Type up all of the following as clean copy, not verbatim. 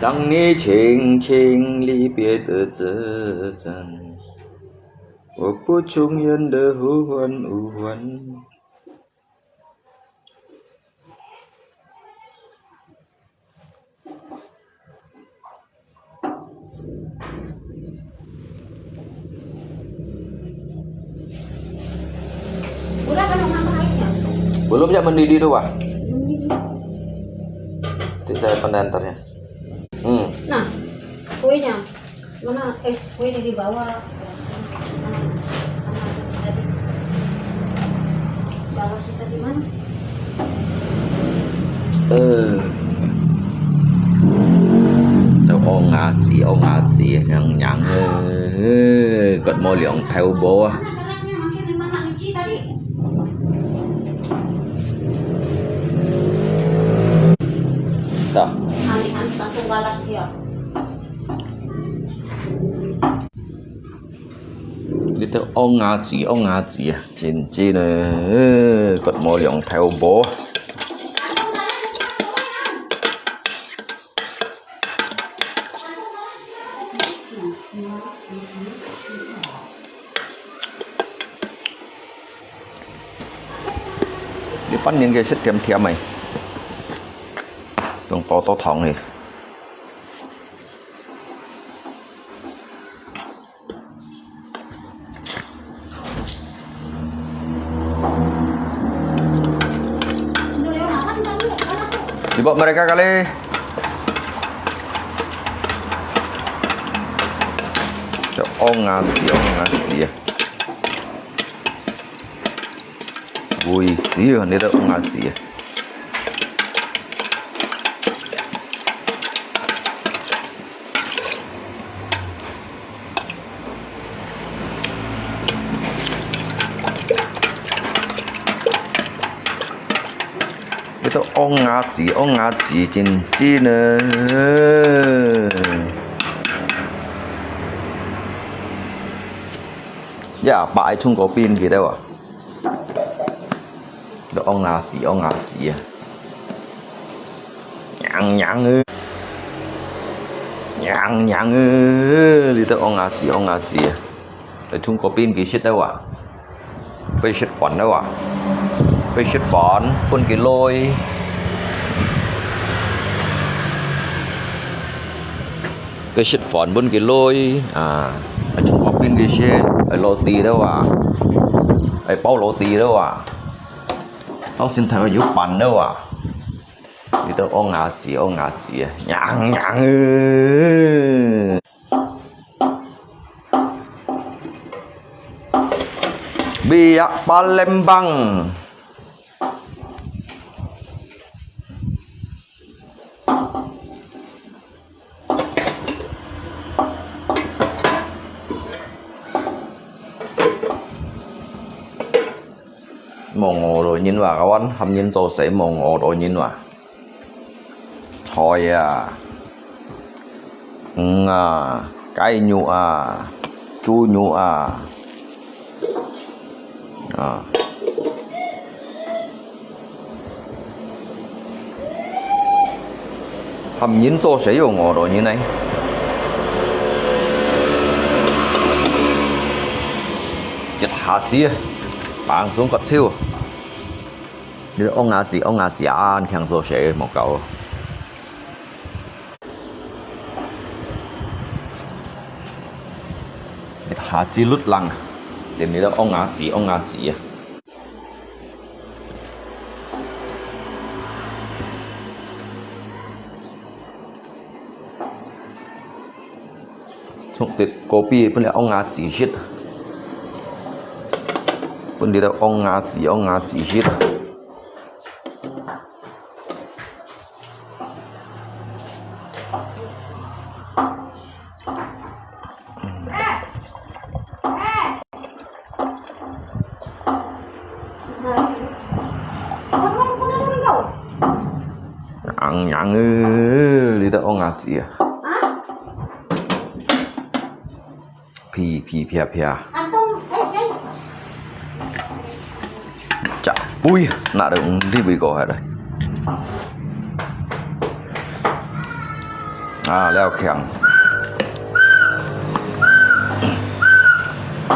当你轻轻离别的这阵，我不重言的呼唤呼唤。Belum ya mendidih tuh, Wak. Nanti saya penenternya. Nah, kuenya mana? Kuenya di bawah. Bawah kita di mana? Ông ngaji nhang cất môi liọng theo bố. Tuh. Satu balas dia. Gitu ông ngaji cincin cất môi liọng theo bố. Đi bắt những cái sức thiêm này trong to thòng này. Dibawa mereka kali. Ông ngaji ya. Wih, sih, ini tuh ngaji ya. Itu ông ngaji cincin. Ya, bãi chung có pin gì đâu à? Đó ông ngaji à? Nhang đi tới ông ngaji à? Tại chung có pin gì shit đâu à? Bây shit phòn đâu à? Bây shit phòn pun cái lôi. Cái shit phòn pun cái lôi à? Chung có pin gì shit? Ở lô tì đâu à? Ở bao lô tì đâu à? Ông xin thầy giúp bạn đâu à? Đi tới ông ngaji à? Nhang Biak Palembang. Mongol rồi nhìn vào các anh, hầm nhìn tôi sẽ Mongol rồi nhìn vào. Thôi à, cái nhụ à, chu nhụ à, hầm nhìn tôi sẽ Mongol rồi như này. Chết hả chi? Bạn xuống cất siêu. Như ông ngaji ăn khang rồi sẽ một cậu. Hả chi lút lăng. Thì này đó ông ngaji à. Trong tiết kopi pun là ông ngaji shit. Pun dia ông ngaji shit. Nhang đi tới ông ngaji à? Pia. Chà, ui, nãy được đi bị cổ hết rồi. leo keng.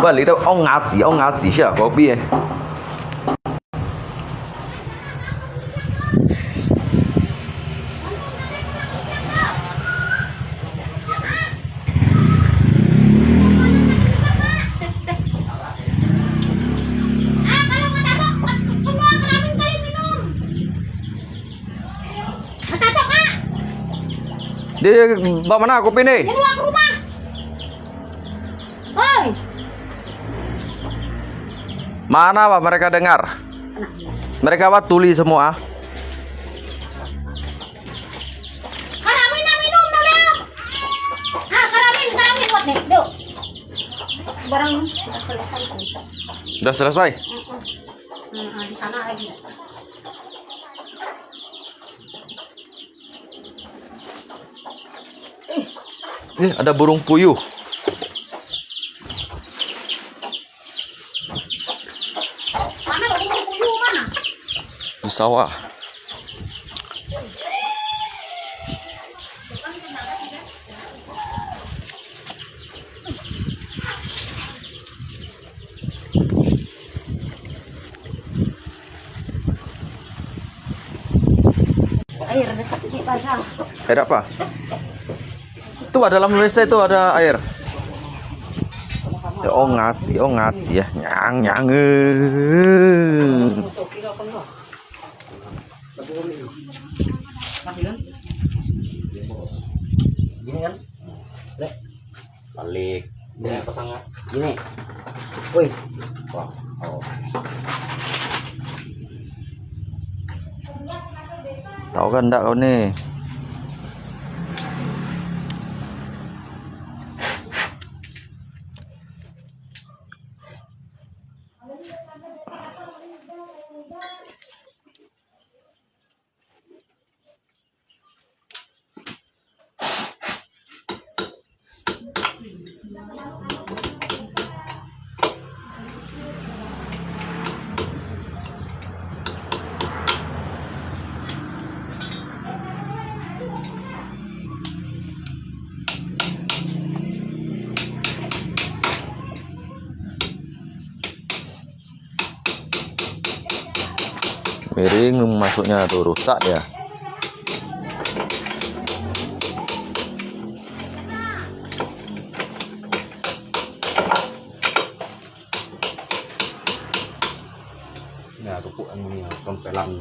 Bữa lý đâu ông ngã chỉ sẽ là có bia. Đi bawa mana kopi nih? Di ruang rumah. Oi. Mana Pak mereka dengar? Mereka apa tuli semua? Karamin na minum dulu. Karamin buat nih. Duh. Barang sudah selesai bisa. Udah selesai? Di sana lagi. Ada burung puyuh. Mana burung puyuh mana? Di sawah. Air dekat sini aja. Air apa? Itu dalam WC itu ada air. Oh ngaji ya, nyang. Masih kan? Gini kan? Lek. Balik. Ini pasang gini. Woi. Wah. Oh. Tahu kan enggak kau nih? Miring masuknya tuh rusak ya. Ya, tupuan ini tempelan.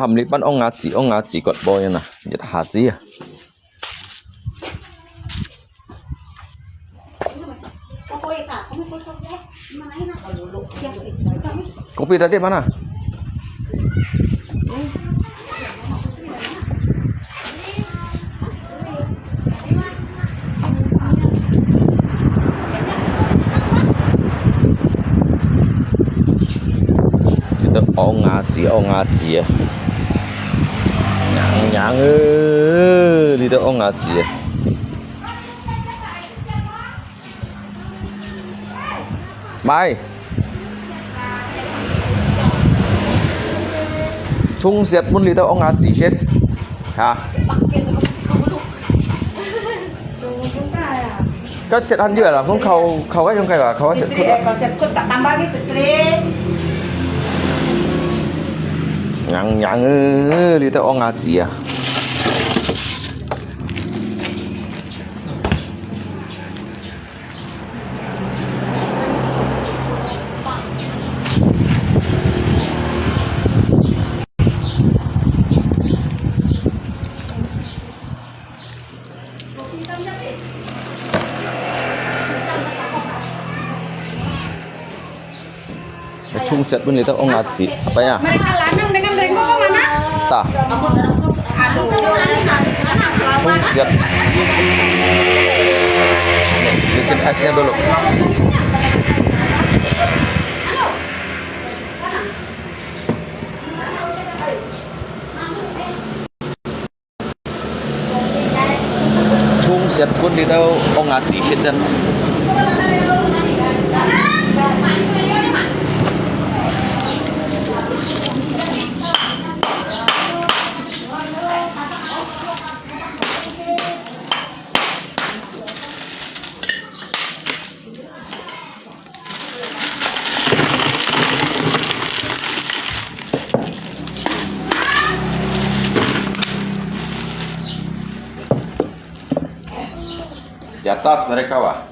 Lipan ông ngaji kot boy nah, jadi haji ya. Kopi tadi mana? Itu ngaji ya. Nhang đi đâu ông ngã gì Mai Trung diệt muốn đi đâu ông ngã gì chết hả? Các diệt ăn chưa là không khâu cái trong cái là khâu cái diệt kut tak tambah lagi sering. Nhang đi đâu ông ngã gì à? Trung set pun itu oh ngaji apa ya? Mereka lanang dengan Ringo ke mana? Tah. Aduh, Trung set. Bikin esnya dulu. sedikit kan. Di atas mereka wah.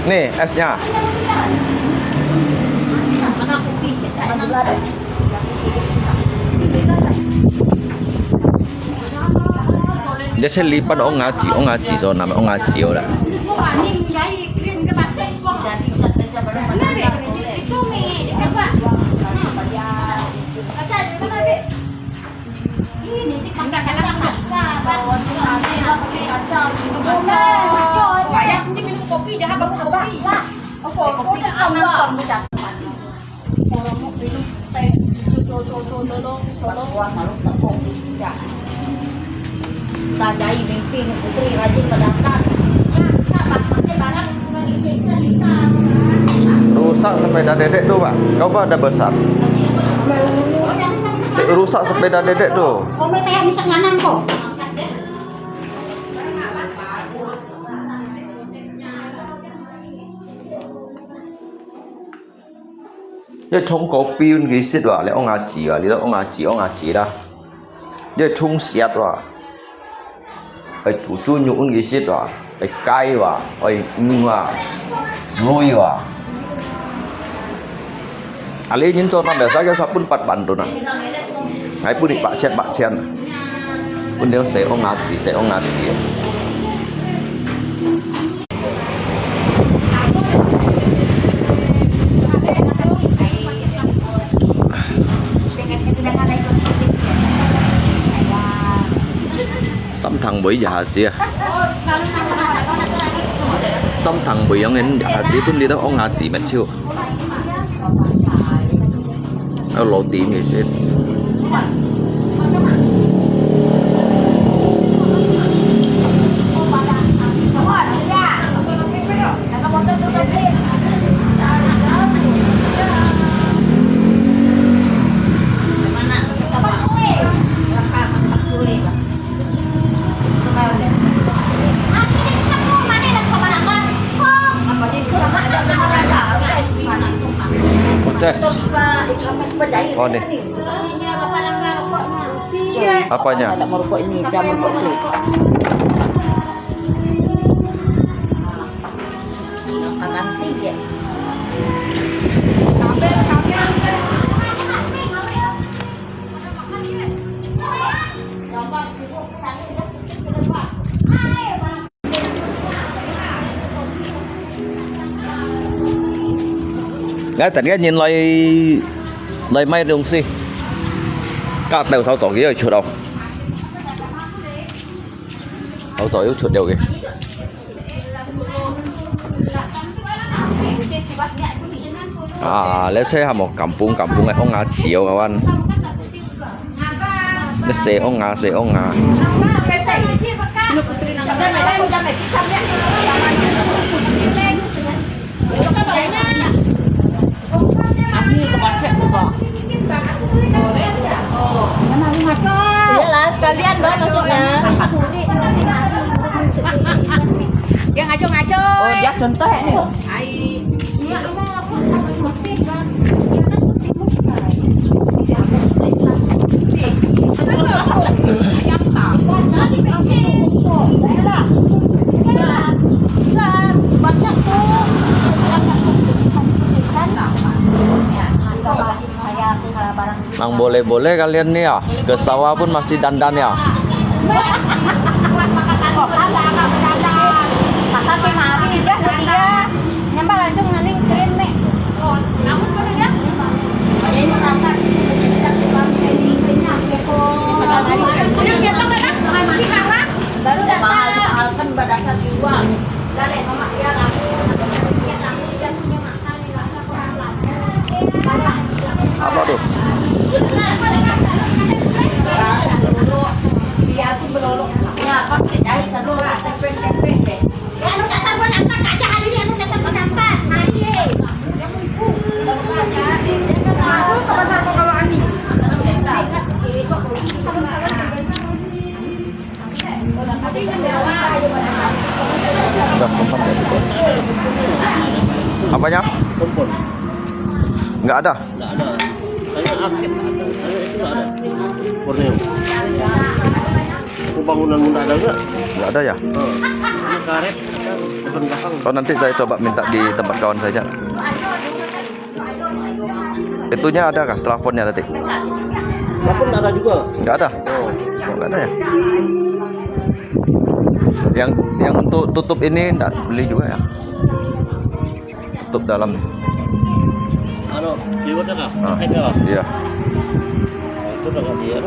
Nih esnya. Dia saya lipat ông ngaji so nama ông ngaji lah. Kopi jangan bangun kopi. Kopi ang bisa. Tandai mimpi putri rajin mendatang. Ya, sahabat pakai barang Rusak sepeda dedek tuh pak. Kau pak ada besar. Rusak sepeda dedek tuh. Kau yang bisa nganan kok. Dia冲kopi pun gisit wah, le ông ngaji wah, lihat ông ngaji dah. Dia冲siat wah, cucu nyuun gisit wah, kai wah, wah, lui wah. Ali nhìn cho nó để sao cho sao pun pat ban tu na. Hai pun di pak chen. Pun dia se ông ngaji. Thằng bưởi già chia xong thằng bưởi yang ini già chia pun dia tahu ngaji macam itu roti ni sih Ces. Oh nih. Apanya? Ada merokok ini, saya merokok itu. Ganti ya. Ngay tận cái nhìn lấy máy đồng xi các đầu sau tổ kia ở chỗ đâu Tahu tahu chuột đều kìa. Let's say một kampung kampung ông Nga chiều kawan. Let's say ông Nga say ông Nga. Iyalah sekalian dong maksudnya. Yang ngaco-ngaco. Oh, dia contoh ya. Iya, Mang boleh-boleh kalian nih ya ke sawah pun masih dandan ya. baru datang kan berdasar uang. Apa tuh? Udah sempat ya situ. Apanya? Kompon. Nggak ada. Nggak ada. Saya aktif ada. Saya itu nggak ada. Borneo. Pembangunan muda ada nggak? Nggak ada ya. Oh. Ini karet ada depan belakang. Oh nanti saya coba minta di tempat kawan saja. Itunya ada kah? Teleponnya tadi? Telepon nggak ada juga. Nggak ada. Oh. Oh, nggak ada ya. Yang untuk tutup ini nggak beli juga ya. Tutup dalam. Ano, liwat na ka? Ah, Ay ka? iya. Ito na ka diya.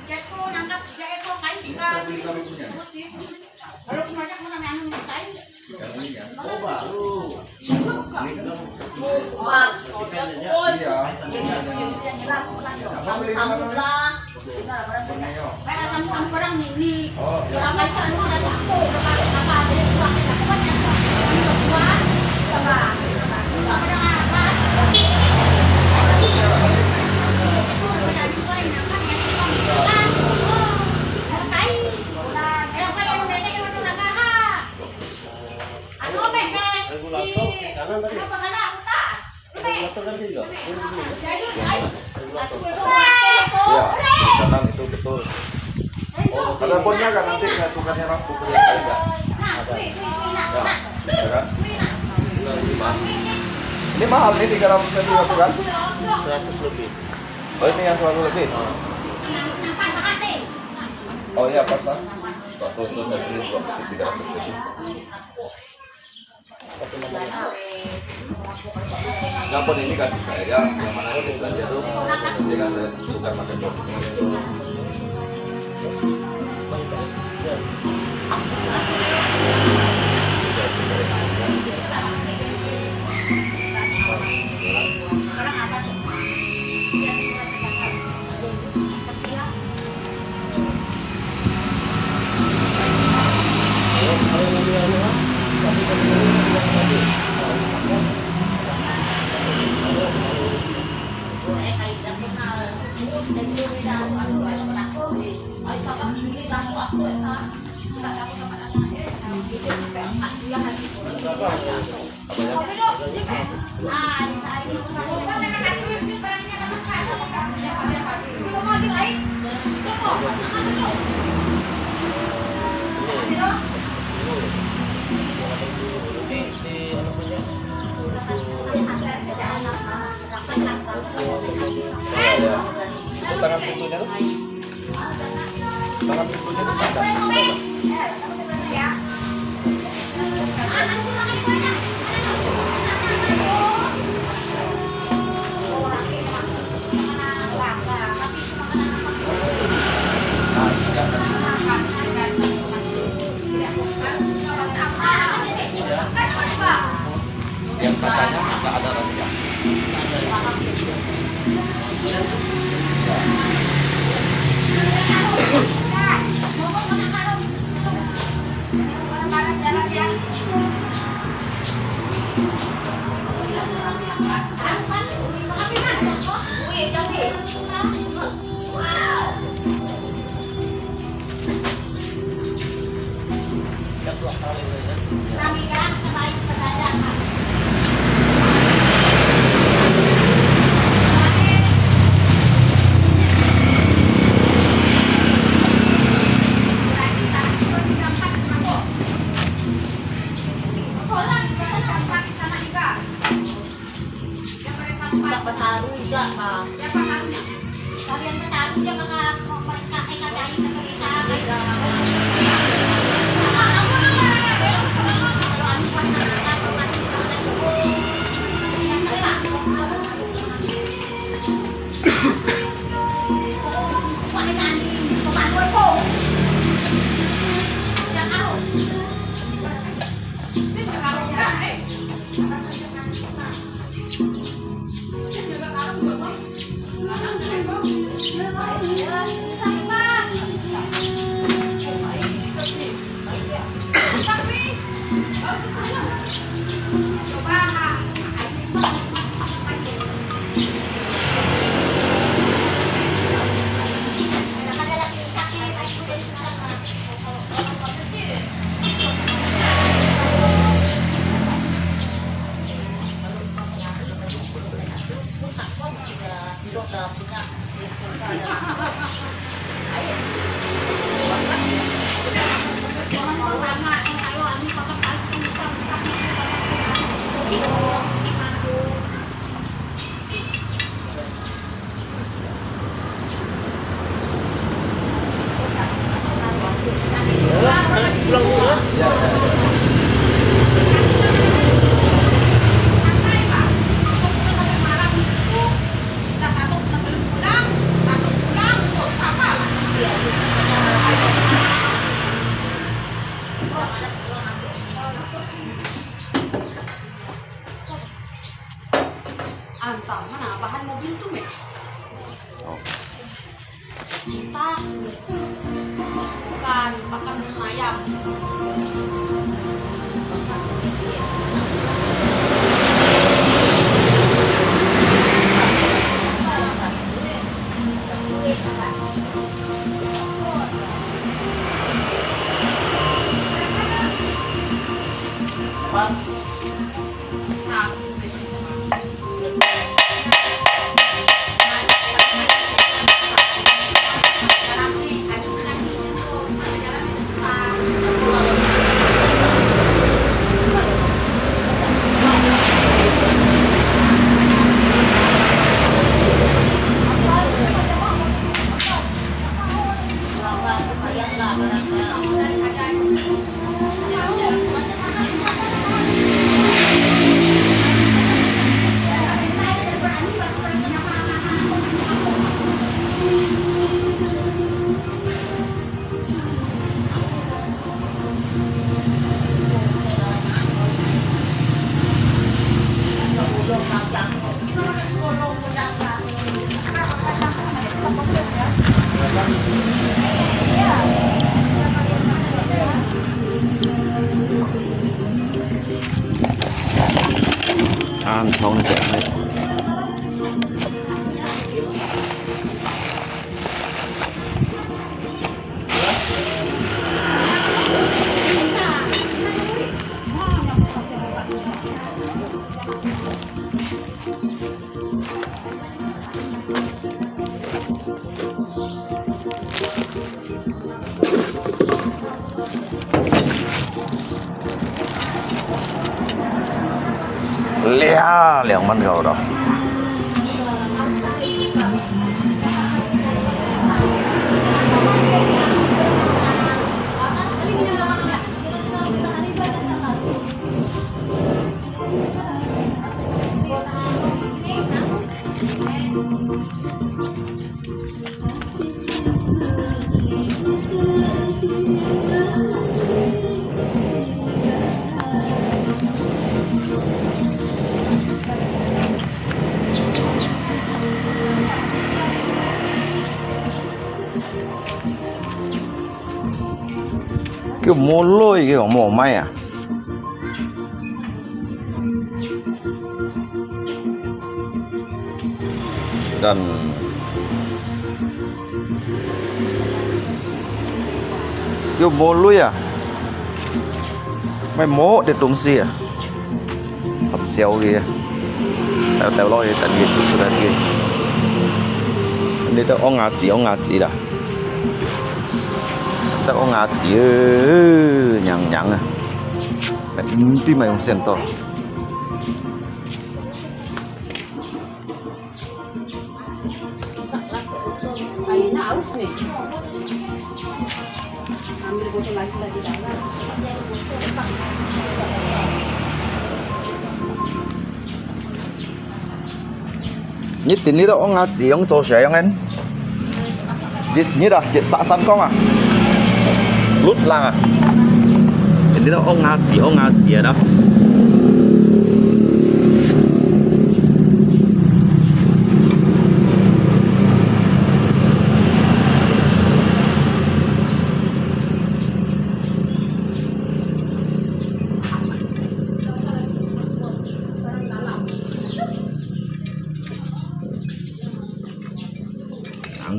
Eko nangkap ya Eko kain sekali. Kalau banyak mana yang kain? Oh baru. Barang ini. Barang macam mana ada aku, apa ada uang aku banyak. Coba. Barang apa? Regulator kan juga. Iya, kanan itu betul. Oh, ada ponnya kan nanti tukarnya lampu kelihatan enggak? Ya, kan? Ini mahal nih 350 kan? 100 lebih. Oh ini yang 100 lebih? Oh iya pas lah. Waktu itu saya beli 300 lebih. Yang pun ini kasih saya, yang mana itu belanja tuh, nanti kan saya tukar pakai pot. Tangan pintunya tuh, tangan pintunya tuh ada. Yang katanya nggak ada tadi ya. bahan mobil tuh, Mek. Oh. Entah. Bukan, pakan ayam. Xong nó chẹt này. Lea, liang man kau dah. Cái mô lôi cái mô may à. Dan cái mô lôi à. Mấy mô để tung xì à. Hấp xeo kìa. Tao lôi tận kia chút ra kia. Đây tao ông ngà chỉ đã. Tao có ngà chỉ nhằng nhằng à. Tim mày không xem to. Kayaknya aus nih. Ambil botol lagi di dalam. Nhất tính đi đâu ông ngà chỉ ông cho xe ông anh. Nhất à, chết xạ săn con à. Lút lang à. Tính đi đâu ông ngà chỉ ở đó.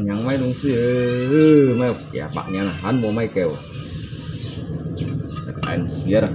Nhận mấy đồng xí mấy dạ bạn nha, hắn mua mấy kèo anh xía đó.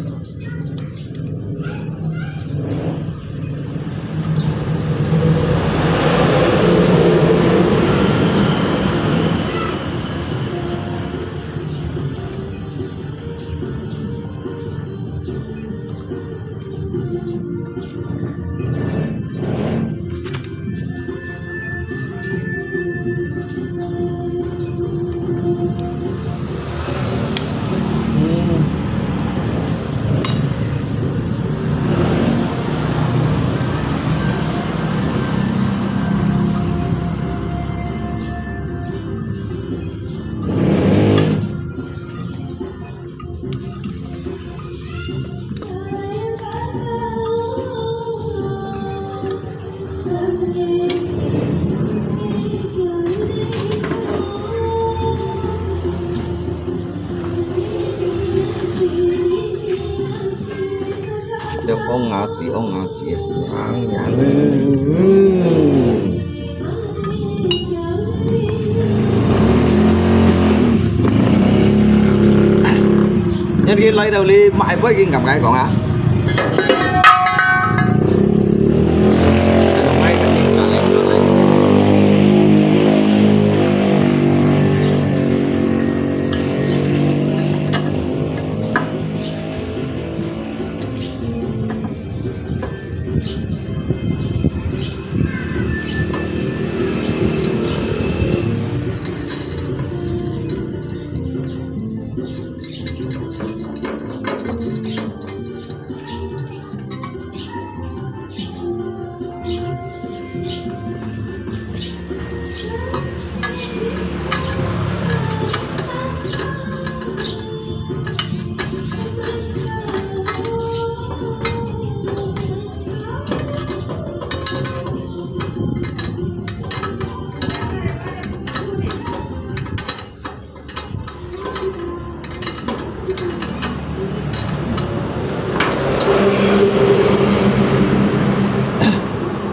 ngã gì nhàng nhân kia lấy đầu đi mãi với cái gặp cái còn á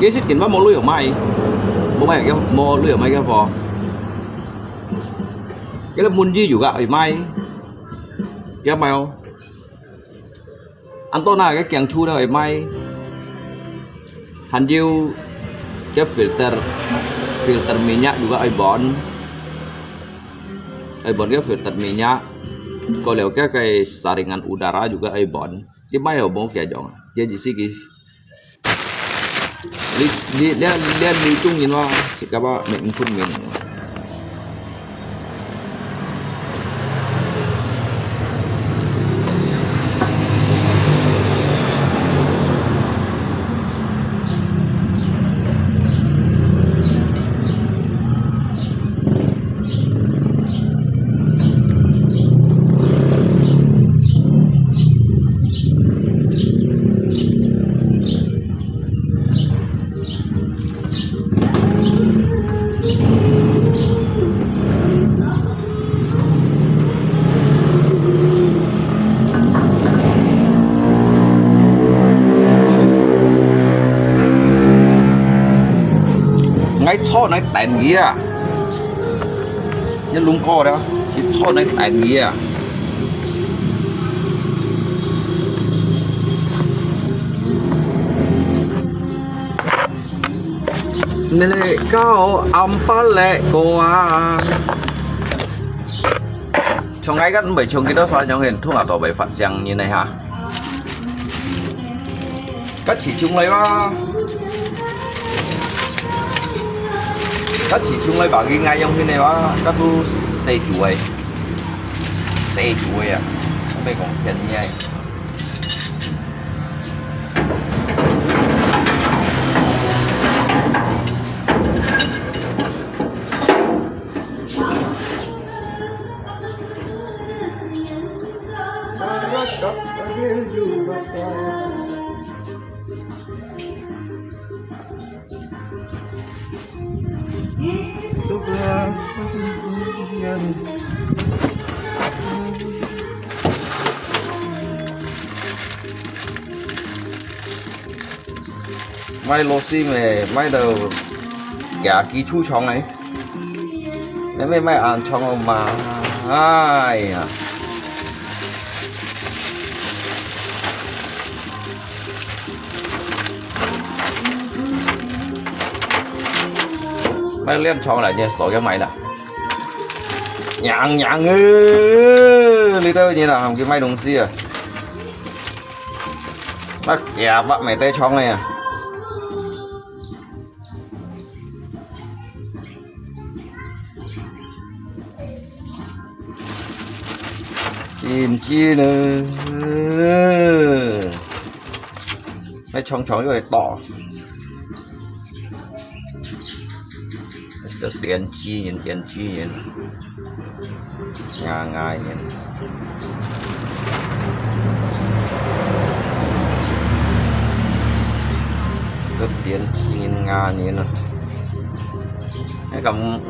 cái xích kín vào một lưỡi ở mày bố mày cái một lưỡi ở mày cái vò cái là muốn gì juga ở mày cái mày không ăn to nào cái kèng chu đâu ở mày hắn diu cái filter minyak juga ở bon cái filter minyak kalau cái saringan udara juga ở bon cái mày ở bông kẻ dòng cái gì xí cái lihat hitung nhìn vào thì các bạn mình phun mình ngay cho này tàn kia nhân lung co đó cái cho này tàn kia nè cao âm pa lệ cô à trong ngay gắt bảy trong cái đó sao trong hiện thuốc nào tỏ bảy phạt xăng như này hả các chỉ chung lấy ba các chỉ chung lấy bảo ghi ngay trong cái này á các tu xe chuối à không phải còn tiền như này may lô xi mày may đầu cả ký thu chong này mấy may ăn chong mà ai à may lên chong lại nha sổ cái mày nè nhàng đi tới như nào cái may đồng xi à bác kẹp bác mày tay chong này à chìm chi nữa cái chong rồi tỏ được tiền chi nhìn nhà ngài nhìn được tiền chi nhìn ngà nhìn nè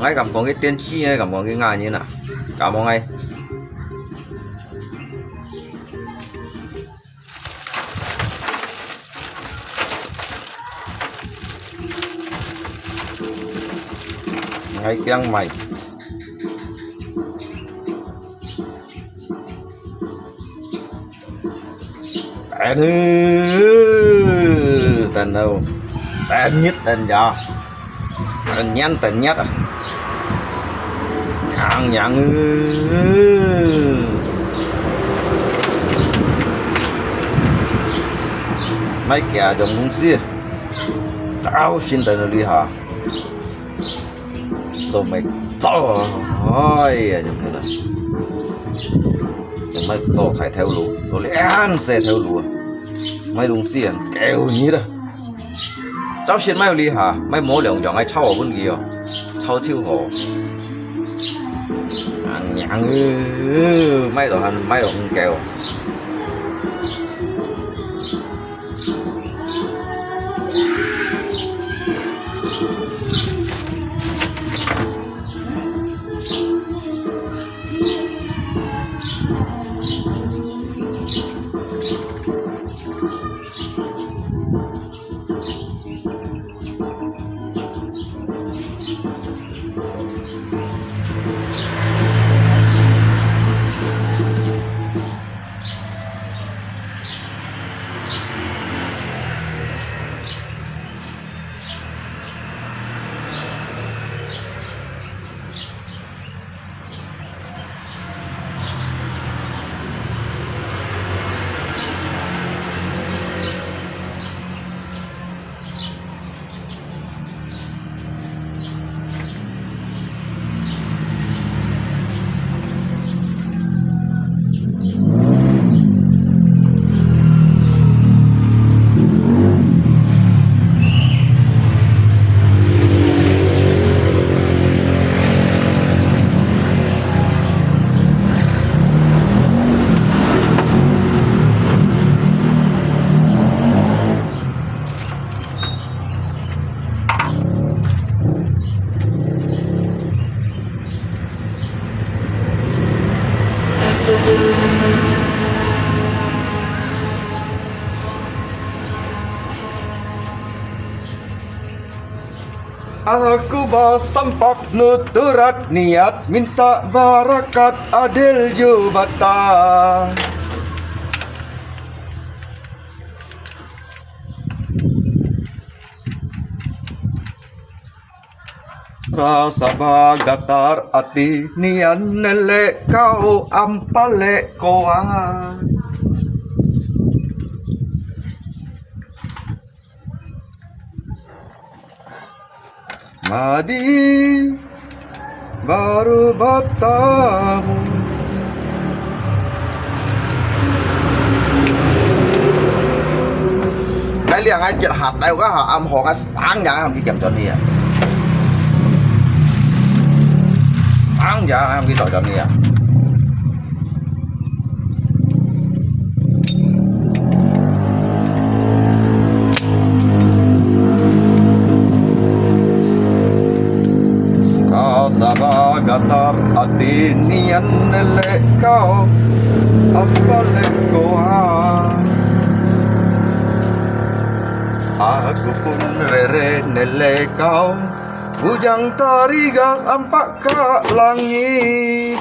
ngay cầm có cái tiền chi hay cầm có cái ngà như nào cảm ơn ngay ngay keng mày tên tên đâu tên nhất tên giờ tên nhanh tên nhất à nhận nhận mấy kẻ đồng công xia tao xin tên đi hả rồi mày to ôi chúng này mày to phải theo lùa rồi lại ăn xe theo lùa mày đúng xiên kéo như đó cháu xin mày đi hả mày mua lượng chọn ai cháu ở bên kia cháu chiêu hồ nhặng mày đồ hành mày đồ kèo Aku bersampak nuturat niat minta barakat adil jubatan. Rasa bagatar ati nian nelek kau ampalek koan. Madi baru bertemu cái liền ai chật hạt đây có hả âm hồ cái sáng nhà em đi kiểm chuẩn đi à sáng nhà em đi chuẩn đi à Sabagatar atinian nelek kau apalek kohan aku pun rere nelek kau bujang tarigas ampak ka langit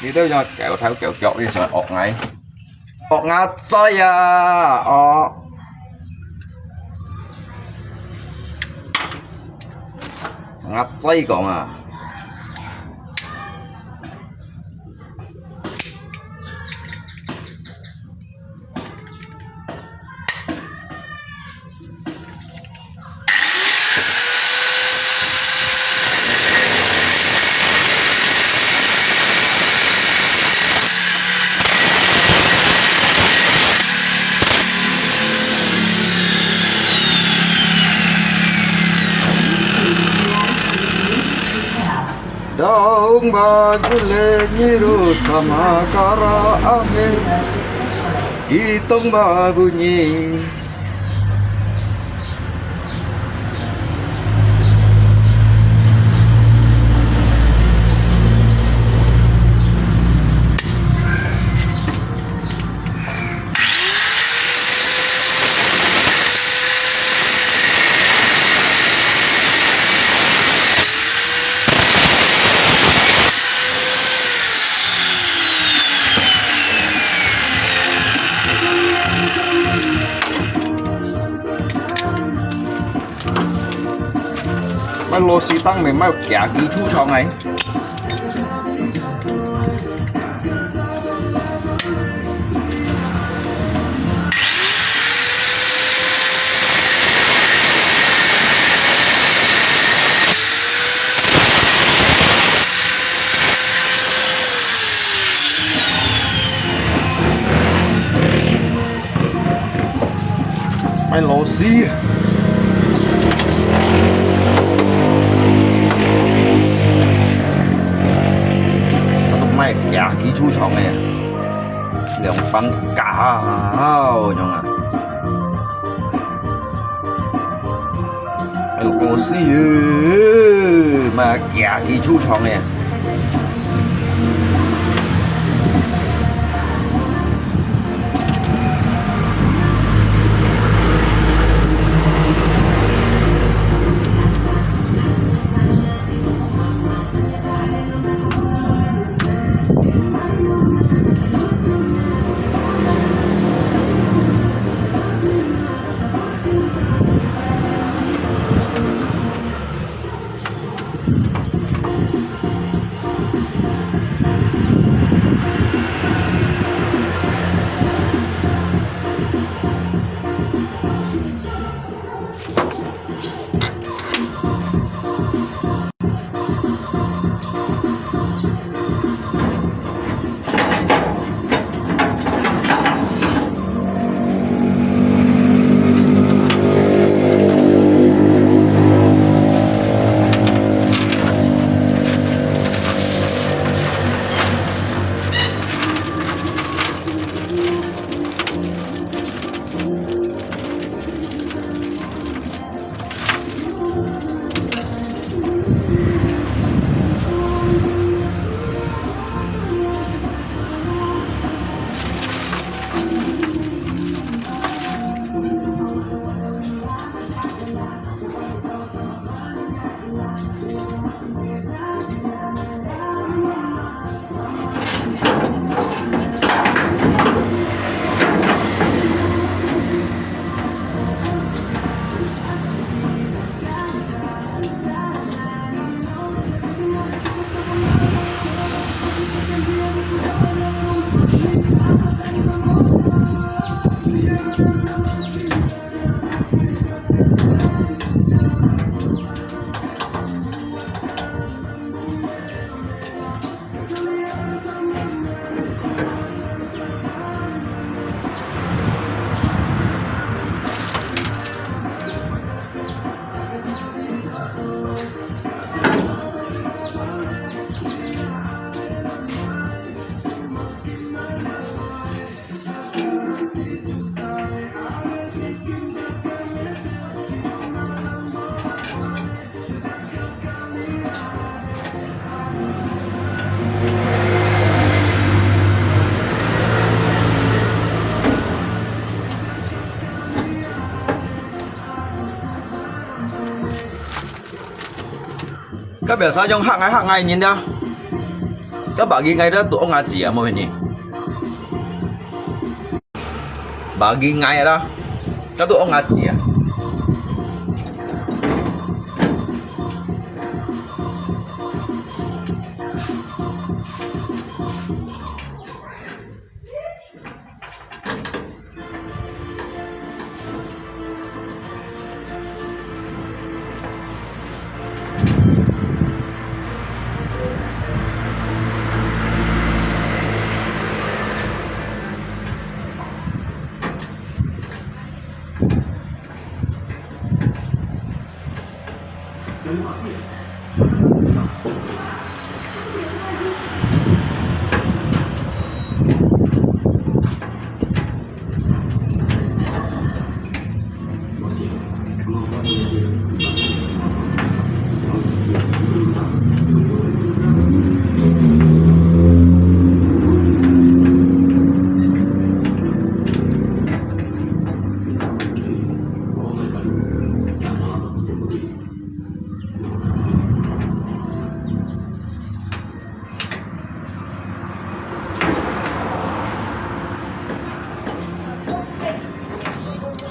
đi tới cho kẹo theo kẹo chọn đi sợ ọt ngạt xoay à ngạt xoay còn à daung baju lenyiru sama kara angin hitong babunyi cái lô xi tăng mình mới kẻ kỹ chú cho này cái lô xi mày cả kỹ chú trọng này lượng bắn cả nhông à ayo cô xí mà cả kỹ chú trọng này các biểu sao trong hạng ngày nhìn ra các bạn ghi ngay đó tụi ông là gì à mọi người nhỉ bà ghi ngay đó các tụi ông là gì à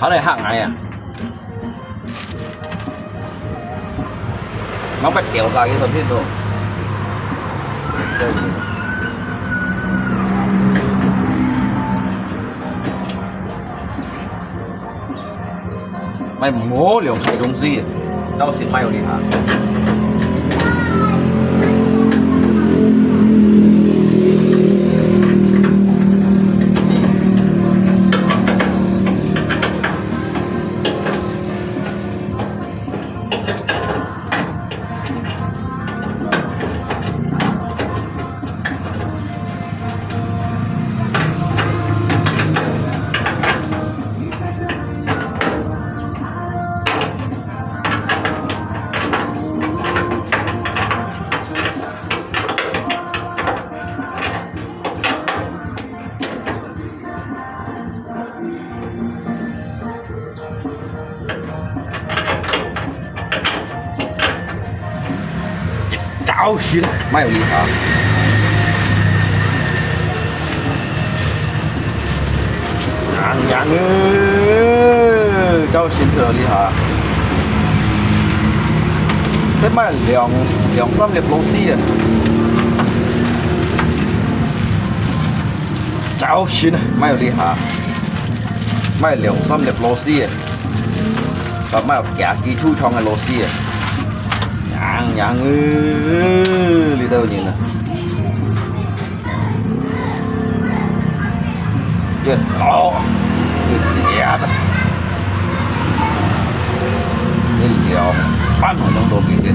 เขาได้ห่างไงอ่ะnó phải kéo dài cái tấm thiên rồi mày mố liều thầy đông gì tao xin mày đi hả cháu xin mày đi hả nhàng cháu xin thừa đi hả thế mày liều xăm liệp lô xì à cháu xin mày đi hả mày liều xăm liệp lô xì à và mày kẻ kỳ chu trong cái lô xì à nhàng đi đâu nhìn nè tuyệt đó tuyệt trẻ đó cái điều bán hồi trong đồ gì thế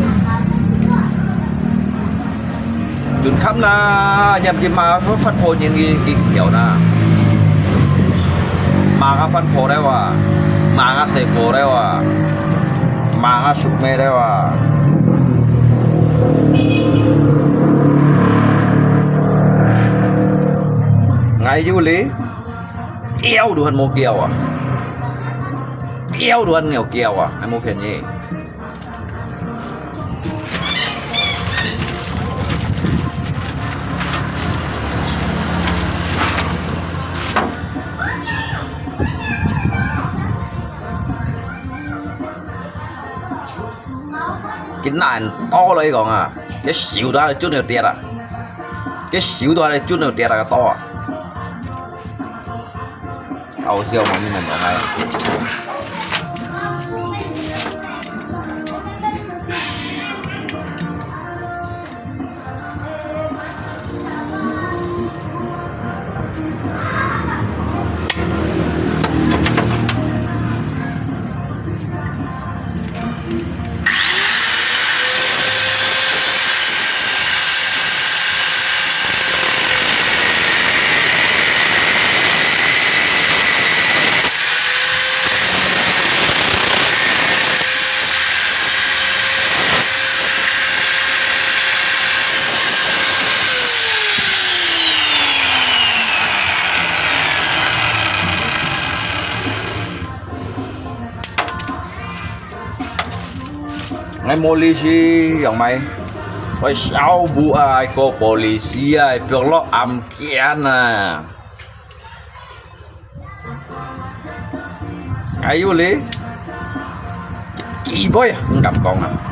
จุดค่ำนะยามจะมาฟันโพยังกี่เกี่ยวนะมาก็ฟันโพได้ว่ามาก็เซโพได้ว่ามาก็สุกเมได้ว่าngày du lý eo đồ hân mô kèo à eo đồ hân nghèo kèo à anh mô kèo nhỉ cái này to lấy còn à cái xíu đó là chút nào tiền à cái xíu đó là chút nào tiền là to à ảo siêu mà như mình ở đây ngay polisi yang mai oi sao bu ai ko polisi ai perlo am kiana ayo le kỳ boy gặp con à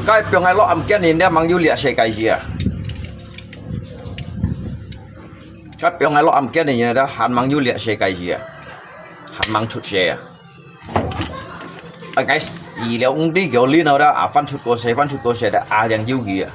cái pion ai lo am kian ni dia mang yu lia se kai sia cái pion ai lo am kian ni dia han mang yu lia se kai sia han mang chut se cái gì liệu ông đi kiểu liên nào đó à phân chut cô se đã à yang yu gì à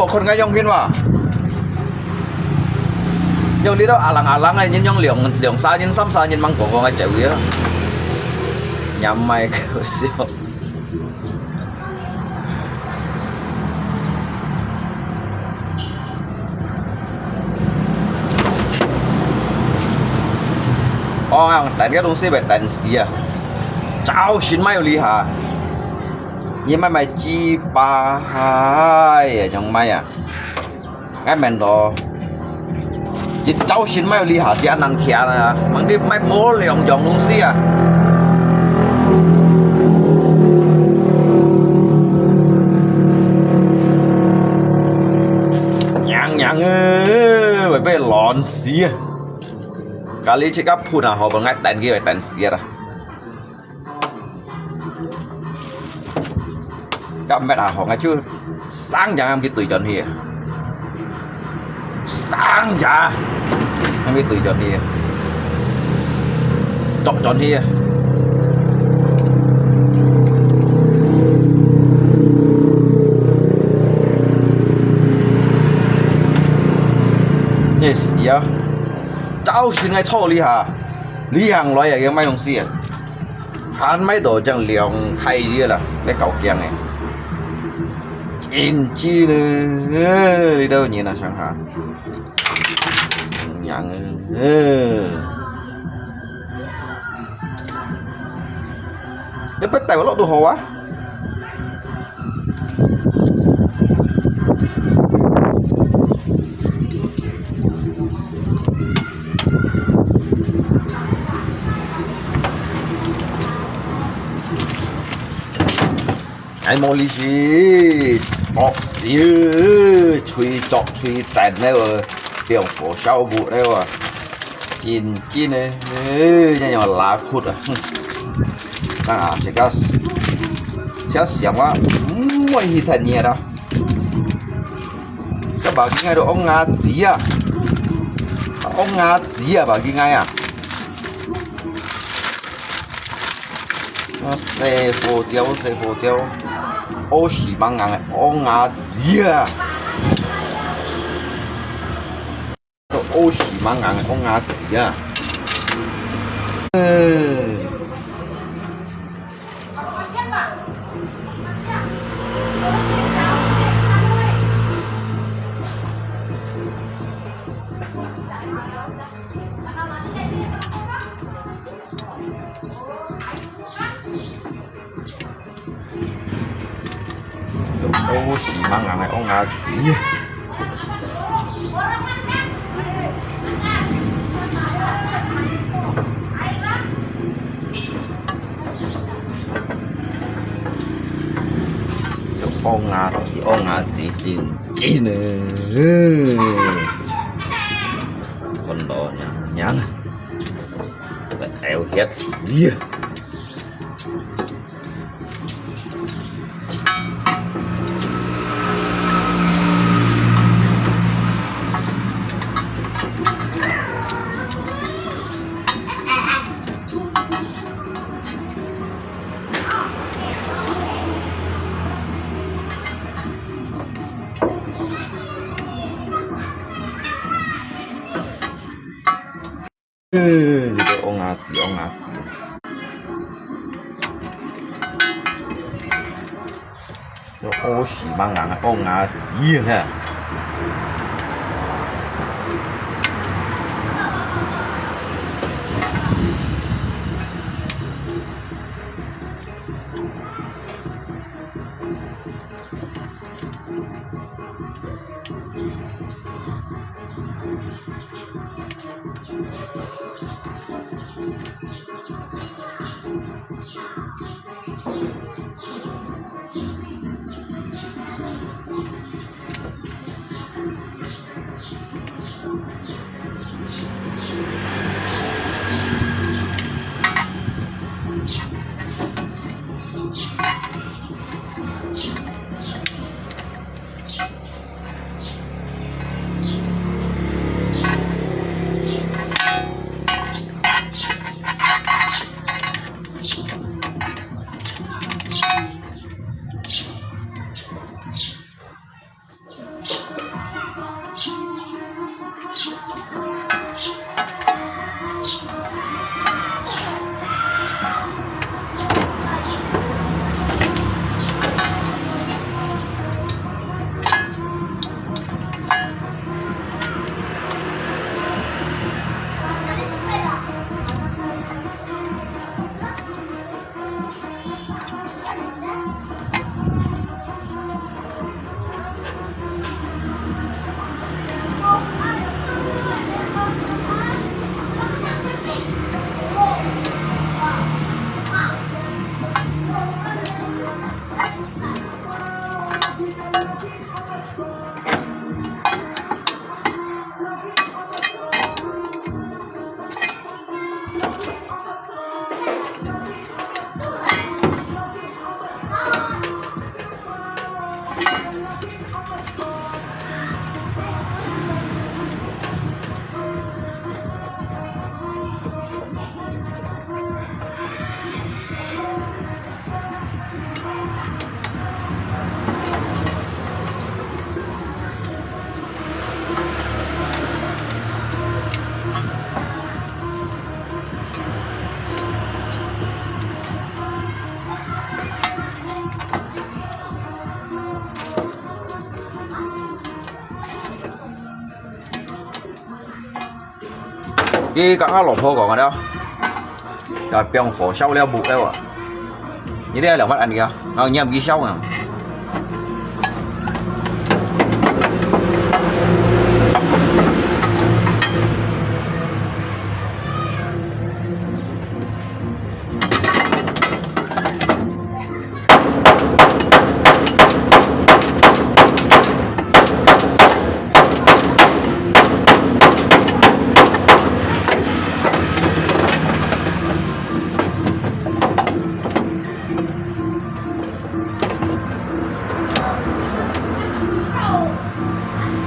một con ngay trong phiên mà nhưng lý đó alang này nhưng liều xa nhưng xăm xa nhưng mang cổ vào ngay chịu kia nhắm mày kiểu siêu đánh cái东西phải đánh xí à cháu xin mai lý hả nhưng mày chi ba hai trong mày à cái mình đó chỉ cháu xin mai lý hả thì anh ăn khía là mang đi mai bố liồng dòng东西à nhang phải về lòn xí kali cakap pun lah orang ngai tan dia tan sia dah các mẹ họ ngay chưa sáng giờ em cái tuổi chọn hier sáng giờ em cái tuổi chọn hier chọn hier yes ya cháu xin ngay cho lý hà lý hàng loại cái mấy đồng xí à hắn mấy đồ chẳng liều thay gì là cái cầu kiêng này in chi nữa đi đâu nhìn là chẳng hạn nhận đến bắt tay vào lỗ đồ hồ á anh mua ly gì bọc xíu chui chọc chui tàn đấy rồi tiểu phổ sau vụ đấy rồi chín này nhà nhỏ lá khút à chỉ có chắc xiang quá mỗi hi thành nhẹ đó các bạn nghe được ông Nga gì à bạn nghe ngay à xe phô chiếu ô xỉ mang ngang ông Nga gì à ô xỉ mang ngang ông Nga gì à ô xỉ mang ngang ông Nga gì à ông Nga gì chín nữa con đó nhá tại eo hết gì 이거 옹아지 저 옷이 망랑 옹아지 해 cái các lỗ thô của nó rồi bèo phổ sau leo bụi đâu ạ như đây là mắt ăn kìa nó nhầm ghi sau à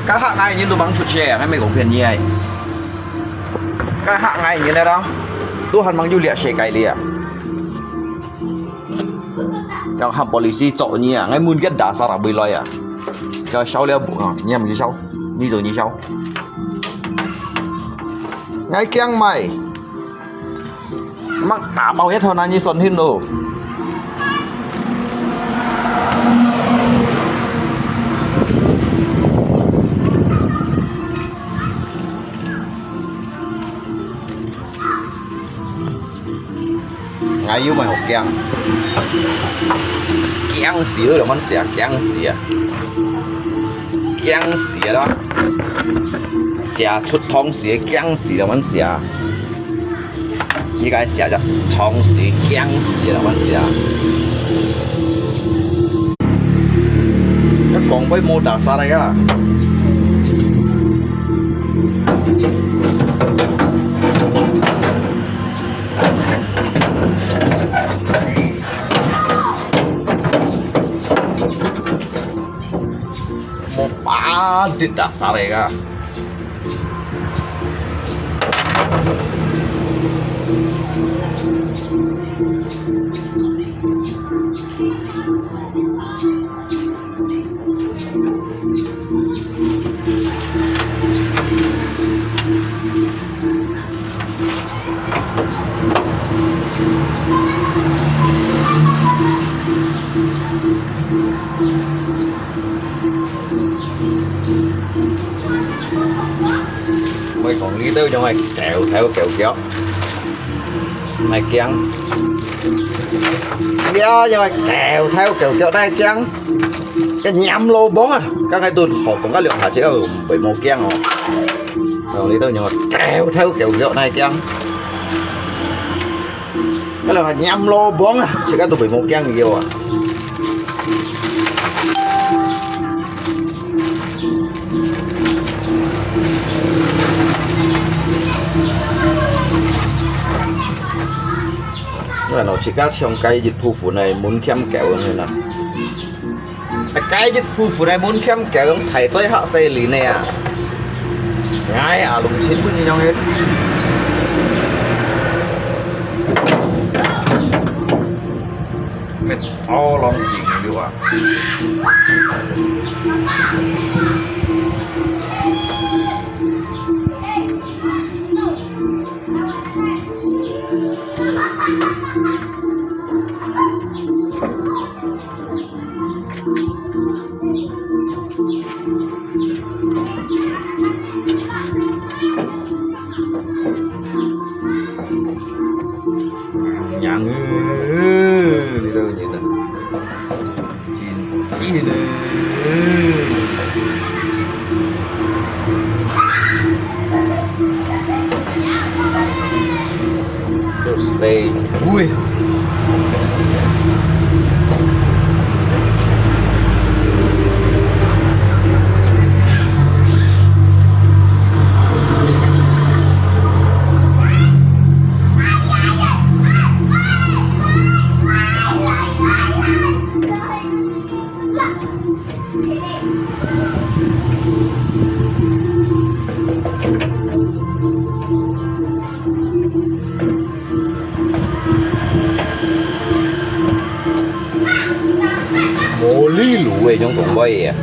các hạng này như tôi bắn chuột trẻ hay mày cũng phiền nhỉ các hạng này như thế đó tôi hẳn bằng du lịa xẻ cái lịa các hạng policy chỗ nhỉ ngay muốn kết đá sao là bơi loài à cho sau leo bụng nhầm như sau như rồi như sau ngay kiêng mày mắc tả bao hết hơn anh như xuân hin đồ ngay yêu mày học keng keng xỉa là món xỉa đó xỉa chút thong xỉa keng xỉa là món xỉa như cái xỉa cho thong xỉa keng xỉa là món xỉa nó còn với mô đà xa đây á tidak sare ka mày còn nghĩ tới cho mày kẹo theo kẹo kéo mày kiêng do cho mày kẹo theo kẹo kéo đây kiêng cái nhắm lô bóng à các cái tôi họ cũng có lượng hạt chế ở bị một kiêng rồi còn nghĩ tới nhưng mà kẹo theo kẹo kéo này kiêng cái là nhắm lô bóng à chỉ các tôi bị một kiêng nhiều à là nó chỉ các trong cái dịch vụ phụ này muốn kém kẹo này là cái dịch vụ phụ này muốn kém kẹo thầy tới hạ xe lý này à ngay à lùng chín với nhau hết mệt to lòng xỉn đi à đây ui một ly lúa trong tổng bay à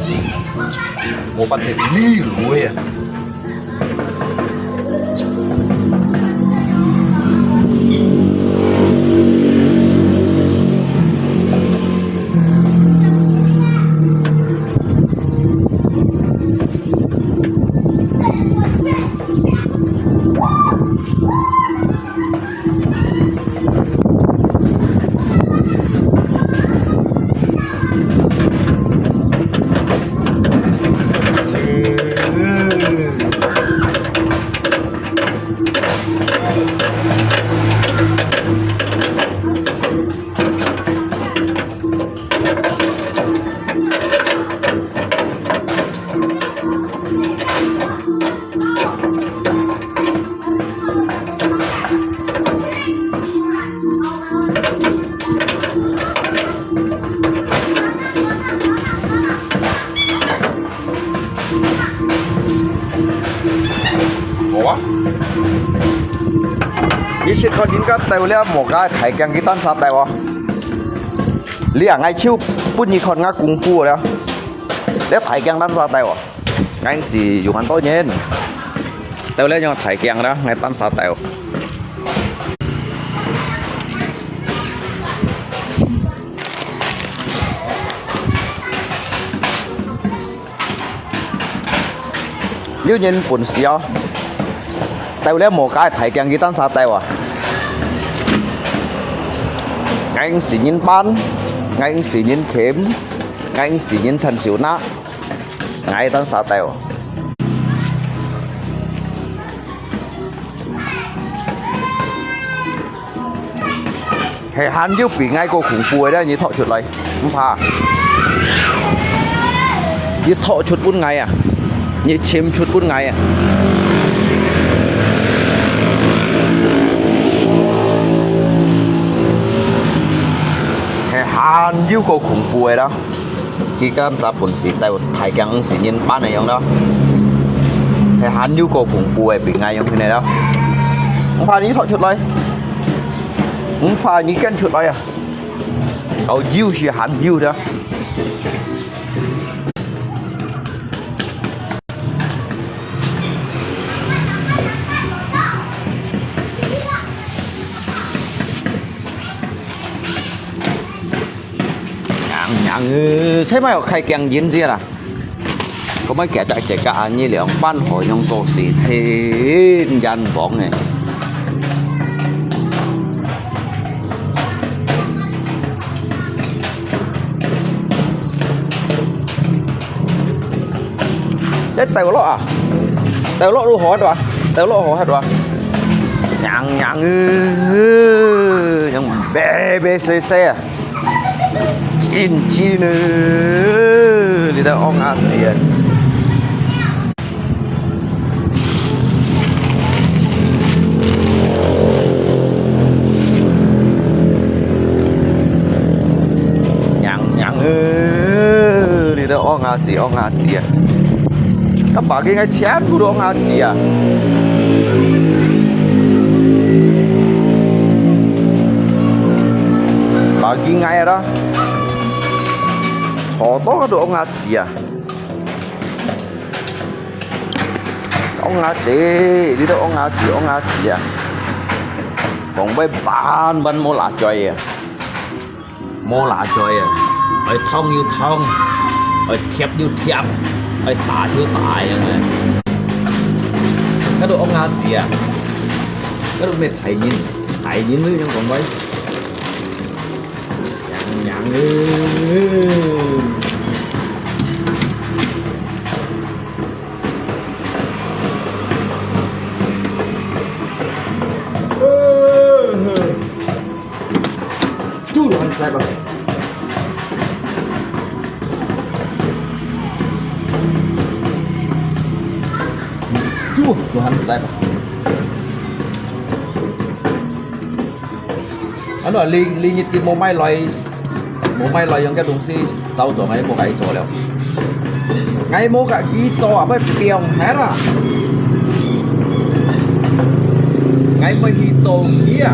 một bát thịt ly lúa àยี่สิบคนยินก็เตวเลี้ยหมกได้ไถแกงกีตันซาเตวอ่ะเลี้ยไงชิวปุ่นยี่คนงากุ้งฟูแล้วไถแกงตันซาเตวอ่ะไงสิอยู่กันโต๊ะเย็นเตวเลี้ยยังไถแกงแล้วไงตันซาเตวเลี้ยเย็นปุ่นเสียวเตวเลี้ยหมกได้ไถแกงกีตันซาเตวอ่ะanh xỉ nhìn ban anh xỉ nhìn khếm anh xỉ nhìn thần xỉu nát ngay tăng xả tèo hệ hắn giúp bị ngay cô khủng phùi đấy như thọ chuột này không pha như thọ chuột bún ngày à như chém chuột bún ngày à han yêu cô khủng bùi đó khi các ta buồn xịt tay thầy càng xịt nhìn ban này không đó thì han yêu cô khủng bùi bị ngay trong thế này đó không phải những thọ chuột đây không phải những cái chuột đây à ông yêu thì han yêu đóใช่ไหมใครแกงยินเสียล่ะก็ไม่แก่ใจใจกะนี่เหลียงบ้านหอยยงโซสีเชนยันบ้องเนี่ยเต๋อโลอ่ะเต๋อโลดูหอดวะเต๋อโลหอดวะยังเบเซ่chín nữa đi đâu ông ăn gì à nhằng đi đâu ông ăn gì à các bà cái chén của ông ăn gì à bà kia ngay đó họ to được ông chị à ông chị đi đâu ông chị à còn bây ban mua lá chơi à ở thông như thông ở thiệp như thiệp ở tả như tải này cái đồ ông chị à cái đồ này thầy nhìn nữa nhưng còn mấy nhàng sai bang. Tuhan sai bang. Anh nói li nhịt cái mô mai loài những cái东西sau咗ngay冇計做了，ngay冇計做啊，咪變係啦，ngay mới đi做kia.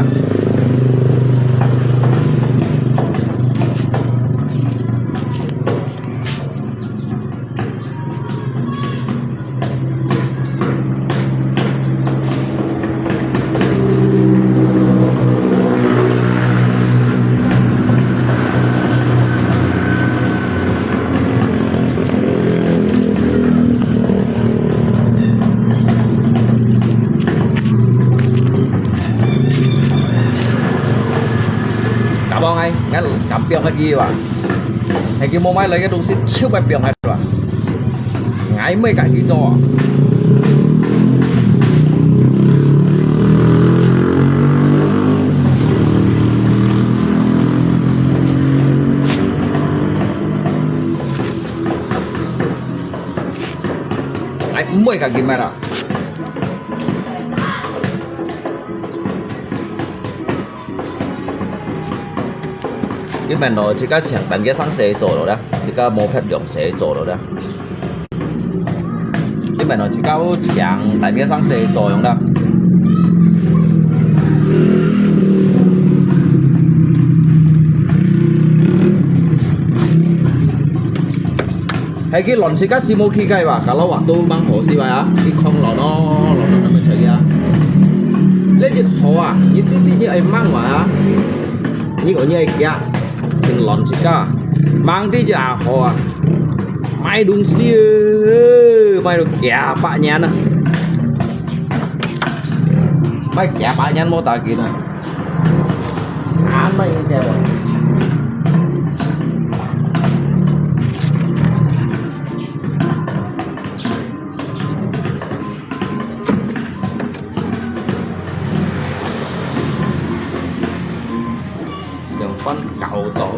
Cảm ơn anh, cái cảm piang cái gì vậy? Hay cái mô máy lấy cái đồ xịt chưa phải piang hết rồi. Ngái mấy cái gì rồi? Ngái mấy cái gì mà rồi? cái mình nó chỉ có chẳng tận cái sáng sẽ做了的，只個冇拍用寫做了的，cái mình nó chỉ có chẳng tận cái sáng sẽ作用的。係cái輪時間是冇企計話，kalau waktu bang hồ si vậy á, cái không nó mình chơi à. Lấy隻hồ à, như tí ấy mang mà, như có như ấy kia. Thì lon chỉ cả mang đi giả họ mai đúng siêu mai được kẻ bạn nhàn à mai kẻ bạn nhàn mô tả kỹ này ăn mày kẻ rồi con cậu tổ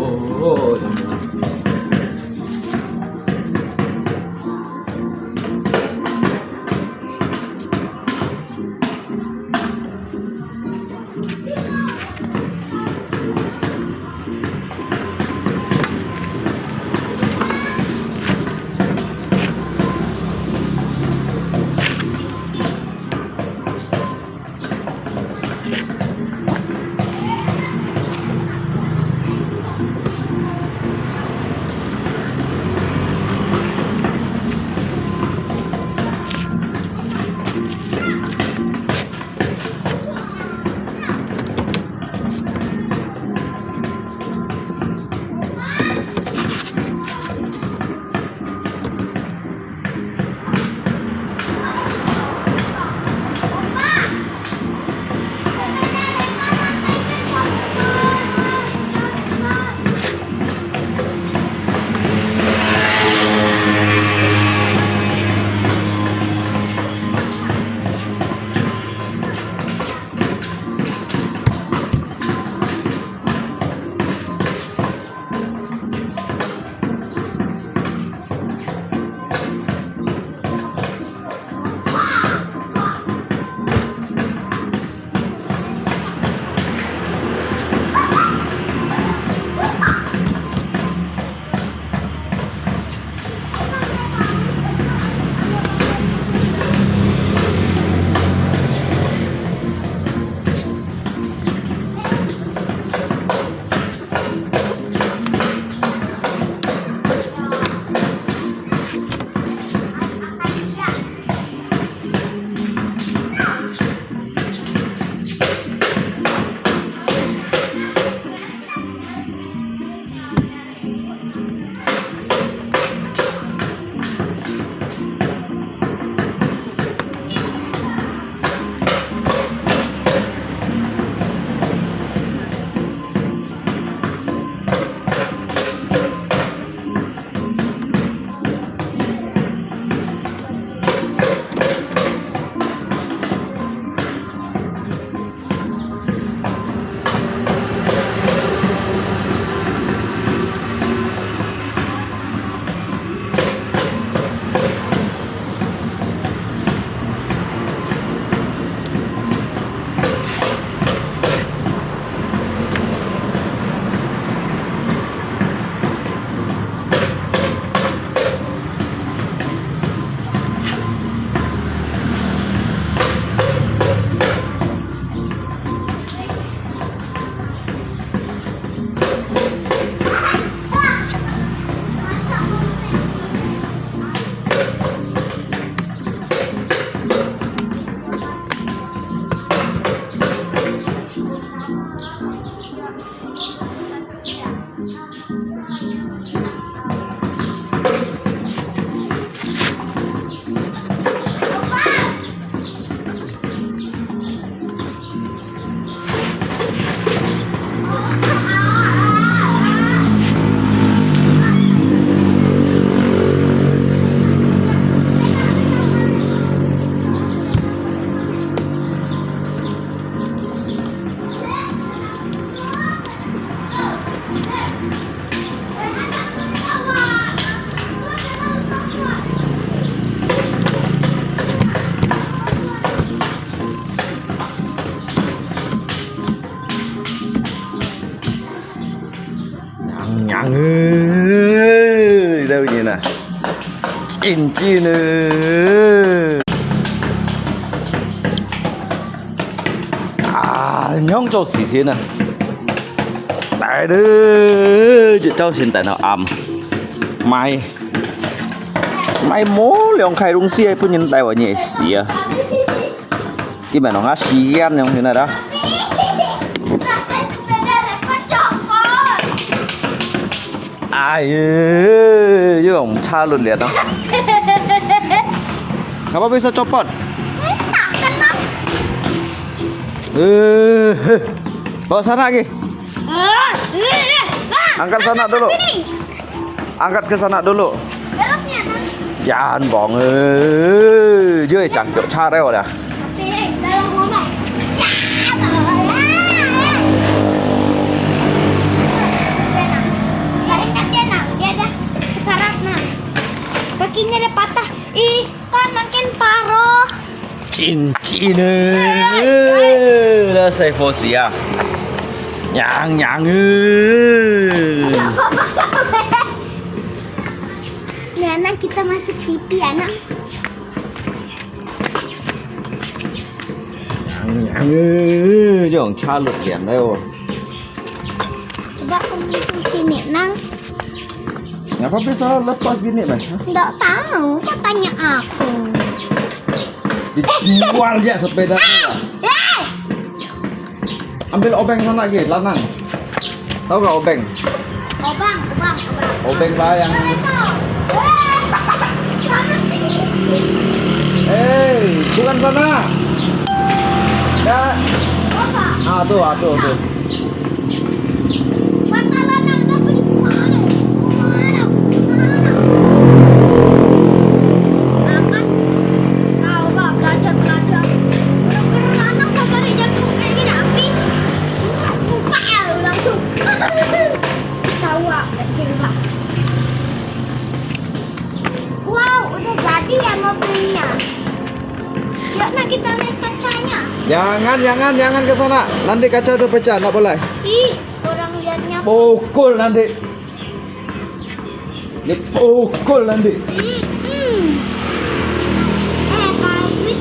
cincin nhón cho xì xì nè tại đứa chị cháu xin tại nào mai mai mố lượng khai rung xia pun nhìn tại vào nhẹ xì à cái mà nó ngã xì gan như thế này đó ai chứ ông cha luôn liệt đâu ngapa bisa copot bawa sana lagi angkat sana dulu angkat ke sana dulu jangan bohong dưới chẳng chỗ cha đây rồi nè kakinya ada patah. Ih, kan makin parah. cincin dah saya fosi ya nyang Nih, anak kita masuk pipi, anak. nhang chứ ông cha lụt liền đây rồi Coba kamu di sini, Nang. ngapa bisa lepas gini mas Nggak tahu, katanya aku. dijual ya sepedanya ambil obeng sana lagi lanang tahu gak obeng Obang. obeng lah yang bukan sana ya tuh Bakalan Nang dapat di mana? Akan kau gak belajar. Bener-bener anak kagak dijatuh kayak gini, api. Lupa ya lu langsung. Tahu gak? Wow, udah jadi ya mobilnya. Yuk, nah kita lihat kacanya. jangan ke sana nanti kaca tuh pecah nggak boleh Ih, orang liatnya. pukul nanti dipukul nanti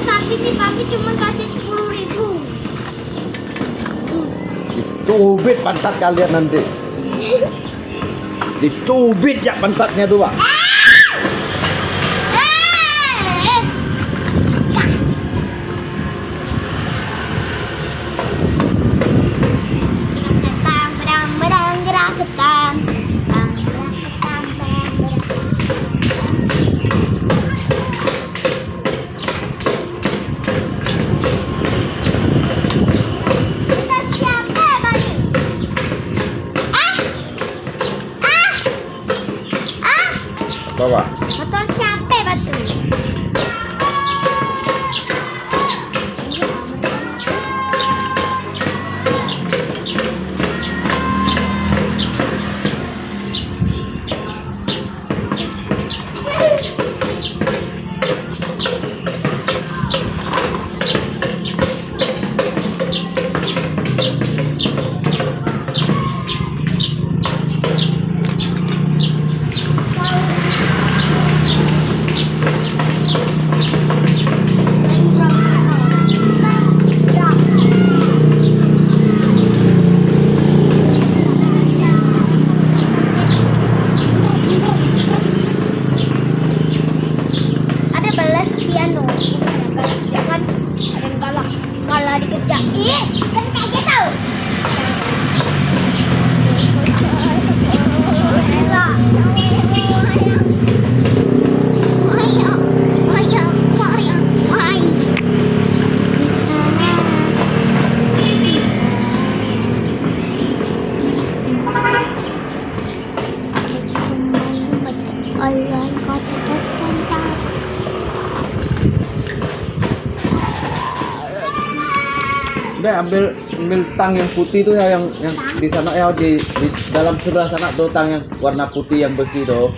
Tapi nih papi cuma kasih 10.000. dicubit pantat kalian nanti dicubit ya pantatnya tuh pak bawa Motor siapa batu? Ada belas piano. Ya kan? Ada yang galak. Malah dikejar. Ih, kan kayak gitu. Udah ambil tang yang putih tuh ya yang di sana ya di dalam sebelah sana tuh tang yang warna putih yang besi tuh.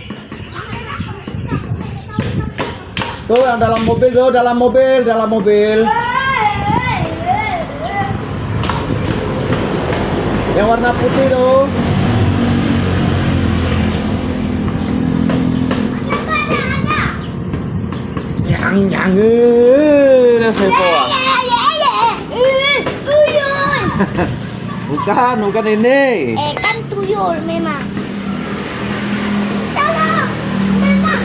Tuh yang dalam mobil tuh, dalam mobil. Yang warna putih tuh. Yang dah sepo ah. Tuyul. Bukan ini. Kan tuyul memang. Tolong, memang.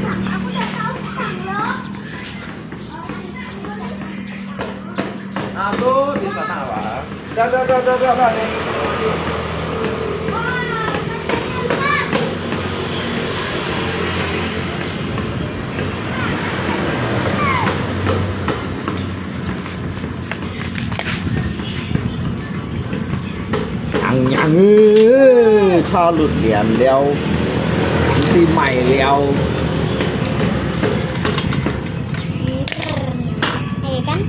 Aku udah tahu kan loh. Aduh, di sana Pak. Dah. Yang calut lian liao, di mai liao. Kan?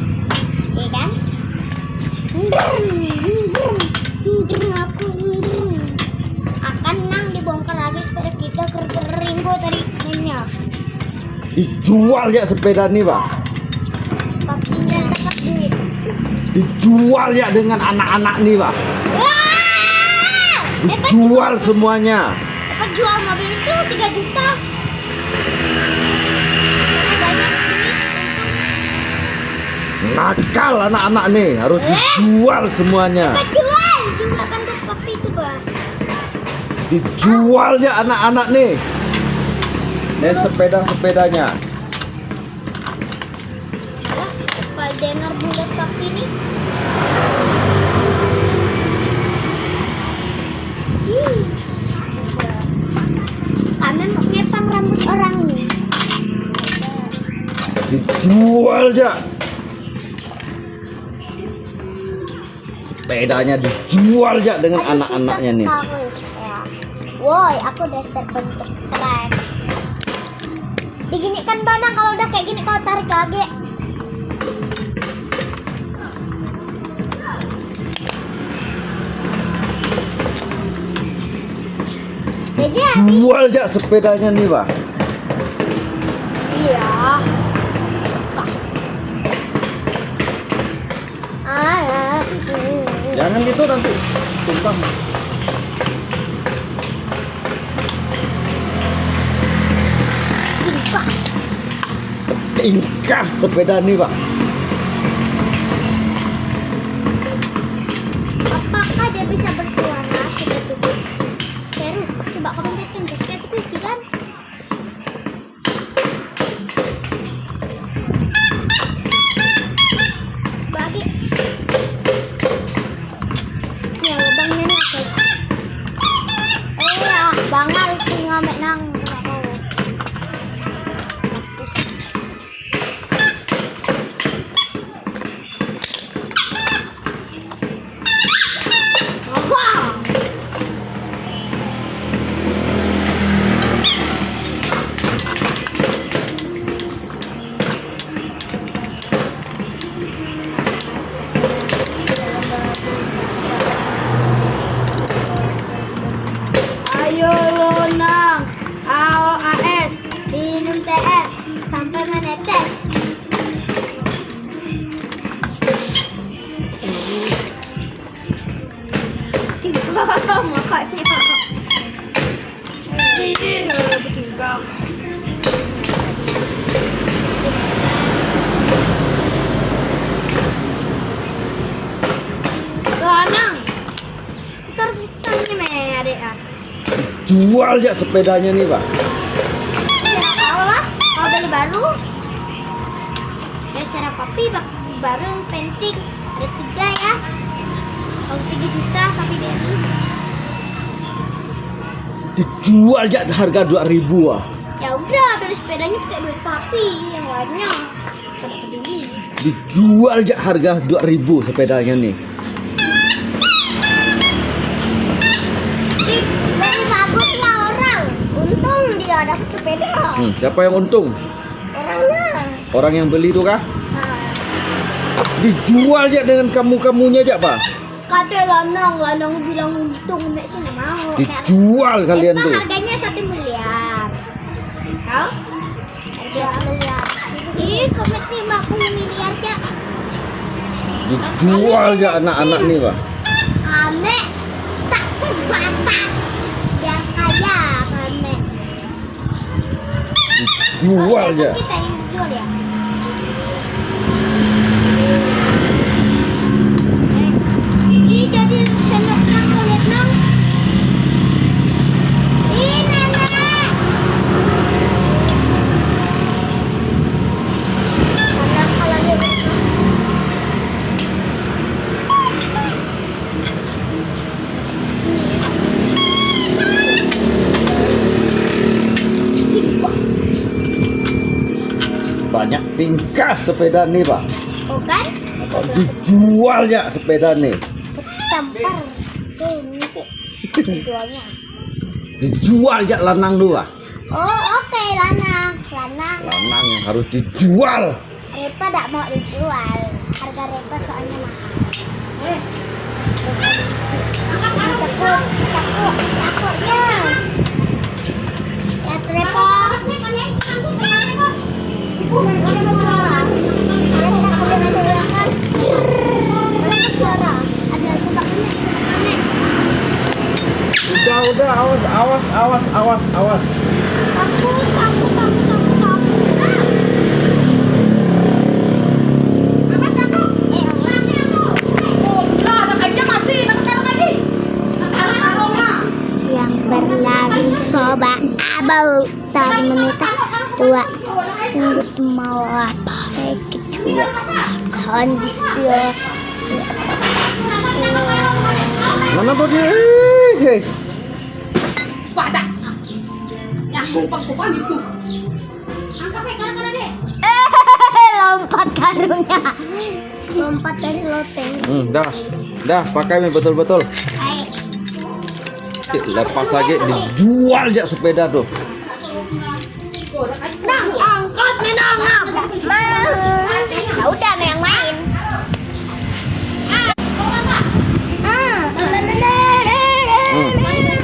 Akan nang dibongkar lagi supaya kita keringgo dari minyak. Dijual ya sepeda nih Pak. Pak tinggal dapat duit. Dijual ya dengan anak-anak nih Pak. Wah! Dijual semuanya. Dapat jual mobil itu 3 juta. Banyak duit. Nakal anak-anak nih, harus dijual semuanya. Dapat jual kan tuh papi itu Pak. Dijual ya anak-anak nih. Dan sepeda-sepedanya. Lah, Pak dengar bulat papi nih. Kami mau ngepang rambut orang nih. Dijual ya. Sepedanya dijual ya dengan anak-anaknya nih. Woi, aku udah terbentuk trek. Digini kan Bana, kalau udah kayak gini kau tarik lagi. Jual ya sepedanya nih Pak. Iya. Jangan gitu nanti tumpang. Tingkah sepeda nih Pak. Apakah dia bisa bersuara? Coba tunggu. Seru. Coba kamu lihatkan deskripsi kan? Bagi. Ya, lubangnya nih apa? Ya, bangal ngamek nang. Ayo lo nang, AOAS, minum TR sampai menetes. Makanya. Lanang, putar putarnya adek ah. Jual ya sepedanya nih Pak. Ya tahu lah, mau beli baru. Ya secara papi baru yang penting ada 3 ya. Kalau 3 juta papi beli. Dijual ya harga 2.000 ah. Ya udah, beli sepedanya pakai duit papi, yang lainnya tidak peduli. Dijual ya harga 2.000 sepedanya nih. Lebih bagusnya orang, untung dia dapat sepeda. Siapa yang untung? Orangnya. Orang yang beli itu kah? Nah, Dijual ya dengan kamu-kamunya aja Pak. kata lanang bilang untung, mek sih nggak mau. Dijual kalian Itu tuh. harganya 1 miliar. Kau? Harga miliar. Ih, komet 50 miliar ya. Dijual ya anak-anak nih Pak. Kame tak terbatas. Biar kaya kame. dijual aja. Kita yang dijual ya. Ini jadi sendok nang lihat nang. Ih nenek. Kalau dia Banyak tingkah sepeda nih, Pak. bukan Dijual ya sepeda nih. tampar. Tuh nanti jualnya. Dijual ya lanang dua. Oh oke lanang. Lanang yang harus dijual. Repa tidak mau dijual. Harga Repa soalnya mahal. Takutnya. Ya Repa. Udah, awas. Takut. Yang berlari soba abau tak menita tua untuk mau apa ketua kondisi Mana tuh dia? Hei. Padak. Ya, kumpang itu. Angkat karena deh. lompat karungnya lompat dari loteng. Dah pakai betul-betul. Lepas lagi dijual aja sepeda tuh. Nang angkat menang ya udah yang main.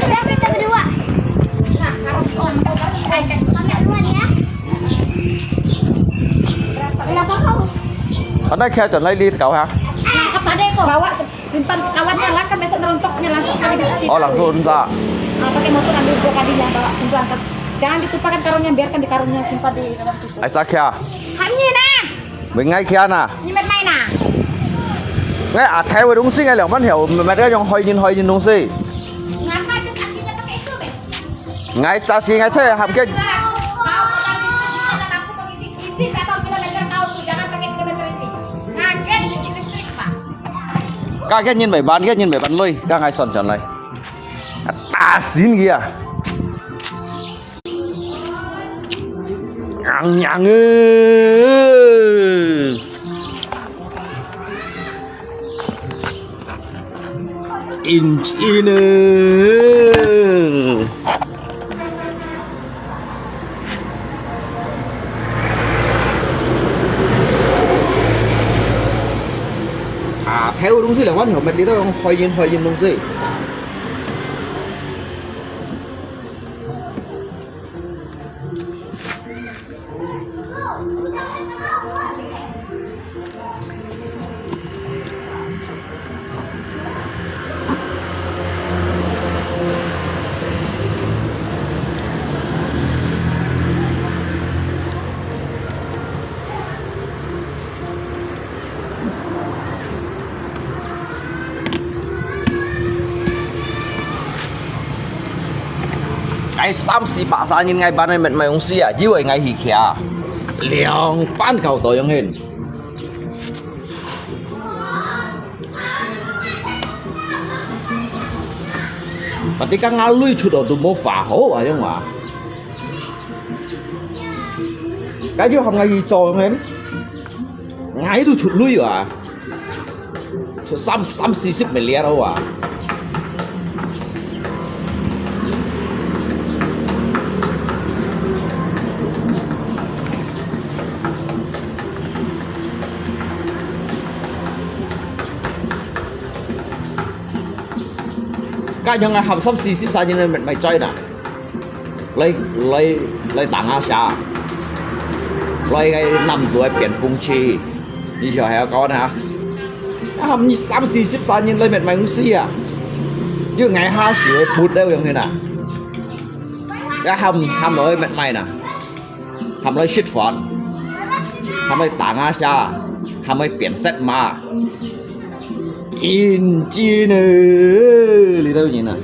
Udah kita berdua. Pakai duluan ya. Berapa kau? Ada kayak jalan lagi kau ha? Nangkap adek kok. Bawa simpan kawannya lah kan besok nerontoknya langsung sekali ke sini. Oh langsung sa. Pakai motor ambil 2 kali ya bawa tunggu angkat. Jangan ditumpahkan karungnya, biarkan di karungnya simpan di dalam situ. Ai sa kia. Hanya nah. Mình ngay kia nè. Nyimet main nah. Ngay à theo cái đúng xí ngay 2 văn hiểu mà cái dùng hơi nhìn đúng xí. Ngapa aja sakinya pakai itu, Be? Ngay cha xí ngay xe hàm kia. Kau aku mengisi-isi 1 kilometer kau tuh, jangan pakai kilometer ini. Ngaget listrik, Pak. Các cái nhìn 7 bán lôi, các ngay sòn tròn này. Ta xin kìa. Nhang ơi. Inch in theo đúng gì là quan hiểu mệt đi đâu hoài nhìn đúng gì. Cái 3-4 bạc sa nhìn ngay ban này mệt mày ông xì à, dưới vậy ngay hì khía, liang pan cầu tội ông hình. Berarti kan ngalui sudah tuh mau faho aja nggak? Cái chứ không ngay gì cho ông hình, ngay itu chụt lui à, chụt 3-4 miliar đâu à. Cái yang học 3-4 sa nhìn lên mày chơi nè, lấy tảng áo xà, lấy cái 5 tuổi biển phong chi, đi chơi hay con hả? Học 3-4 sa nhìn lên mày không xí à, như ngày 2 xíu bút đâu giống thế nào? Cái hầm nói mày nè, ทำเลยชิดฟอนทำเลยต่างอาชาทำเลยเปลี่ยนเซตมาจีนหรือเท่านี้นะ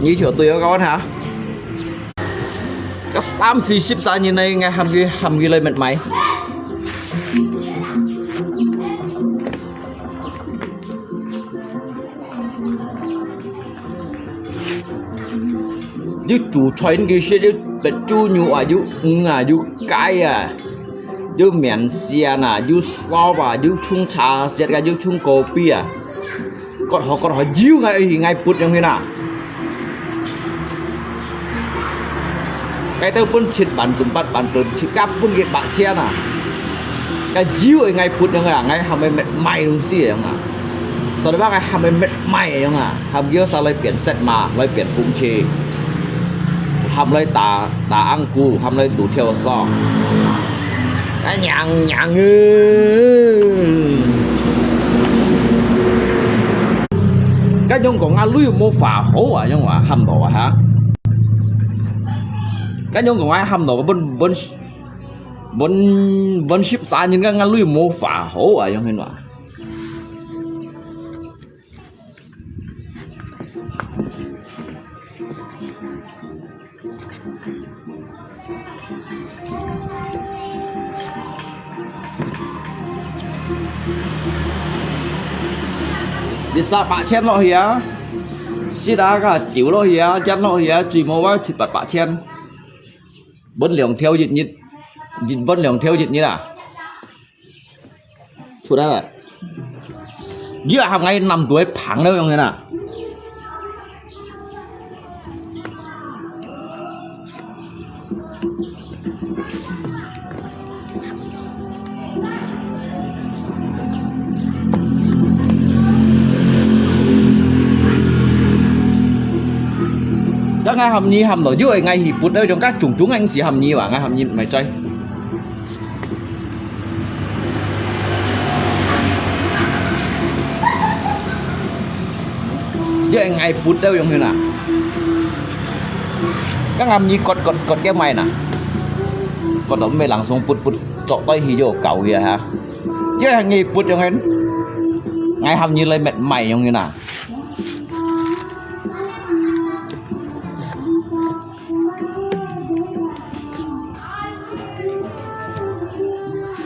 như chỗ tôi có hả có 30-40 sao như này nghe hầm ghi lên mệt mày chứ chủ chuyến cái xe chứ bật chú nhu à chứ cái à chứ miền xe à chứ so à chứ chung trà xét cái chứ chung kopi à còn họ díu ngay bút như thế nào cái tao pun chít bản tụm bắt bản tụm chít cáp pun cái bạn xe nè cái díu ở ngay phút như ngay hàm mệt mày đúng xí vậy à sau đó bác cái hàm mệt mày vậy à hàm díu sao lấy biển set mà lấy biển phụng trì hàm lấy tà ăn cu hàm lấy tủ theo so cái nhàng cái nhung còn ăn lưới mua phà hổ à nhưng mà hàm đồ hả cái nhóm của ai hâm đồ bên ship xa nhưng cái ngăn lưới mô phả hổ à giống hình vậy bisa Pak Chen lo hia sida ka chịu lo hia chân lo hia chỉ mua ba chỉ Pak Chen vẫn liền theo dịch vẫn liền theo dịch như là thuộc đó là dưới hàng ngày 5 tuổi phẳng đâu như nào các ngay hầm nhi hầm ở dưới ngay hiệp bút đây trong các chúng anh xì hầm nhi và ngay hầm nhi mày chơi dưới ngay bút đâu trong như nào các hầm nhi cột cái mày nè cột đó mày lằng xuống bút chọn tay hì vô cầu kìa hả dưới hàng nhi bút trong ngay hầm nhi lên mệt mày trong như nào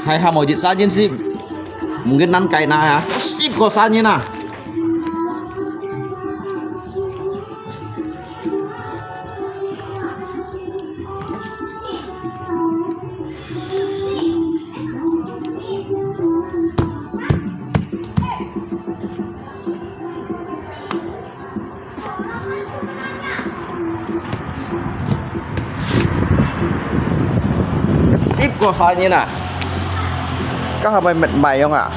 hay hàm ở dịch xa nhân sim mungkin nan kain na ya sip kosannya na sip kosannya na các hàm mệt mày không ạ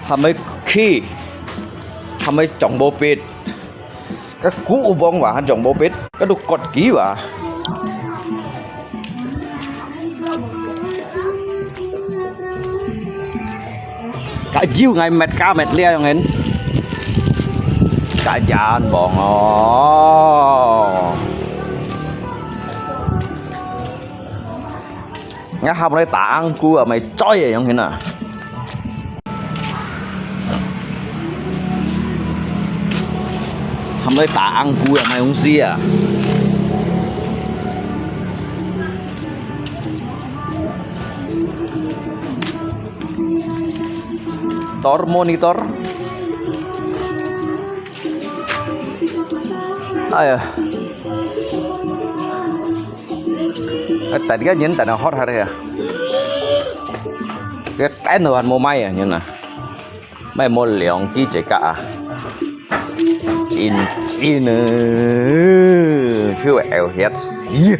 hàm khi hàm chồng bô pít các cú bông và hắn chồng bô pít các đồ cột ký và cả diêu ngày mệt ca mệt lia trong hình cả chán bọn nghe hàm đây tạ ăn cua à mày choi vậy không thế nào hàm đây tạ ăn cua à mày không xì à monitor ayo tadi kan nhìn tadi hot hari ya cái nồi mua may à như nào may mua lượng ký chạy cả chín phiêu eo hết xí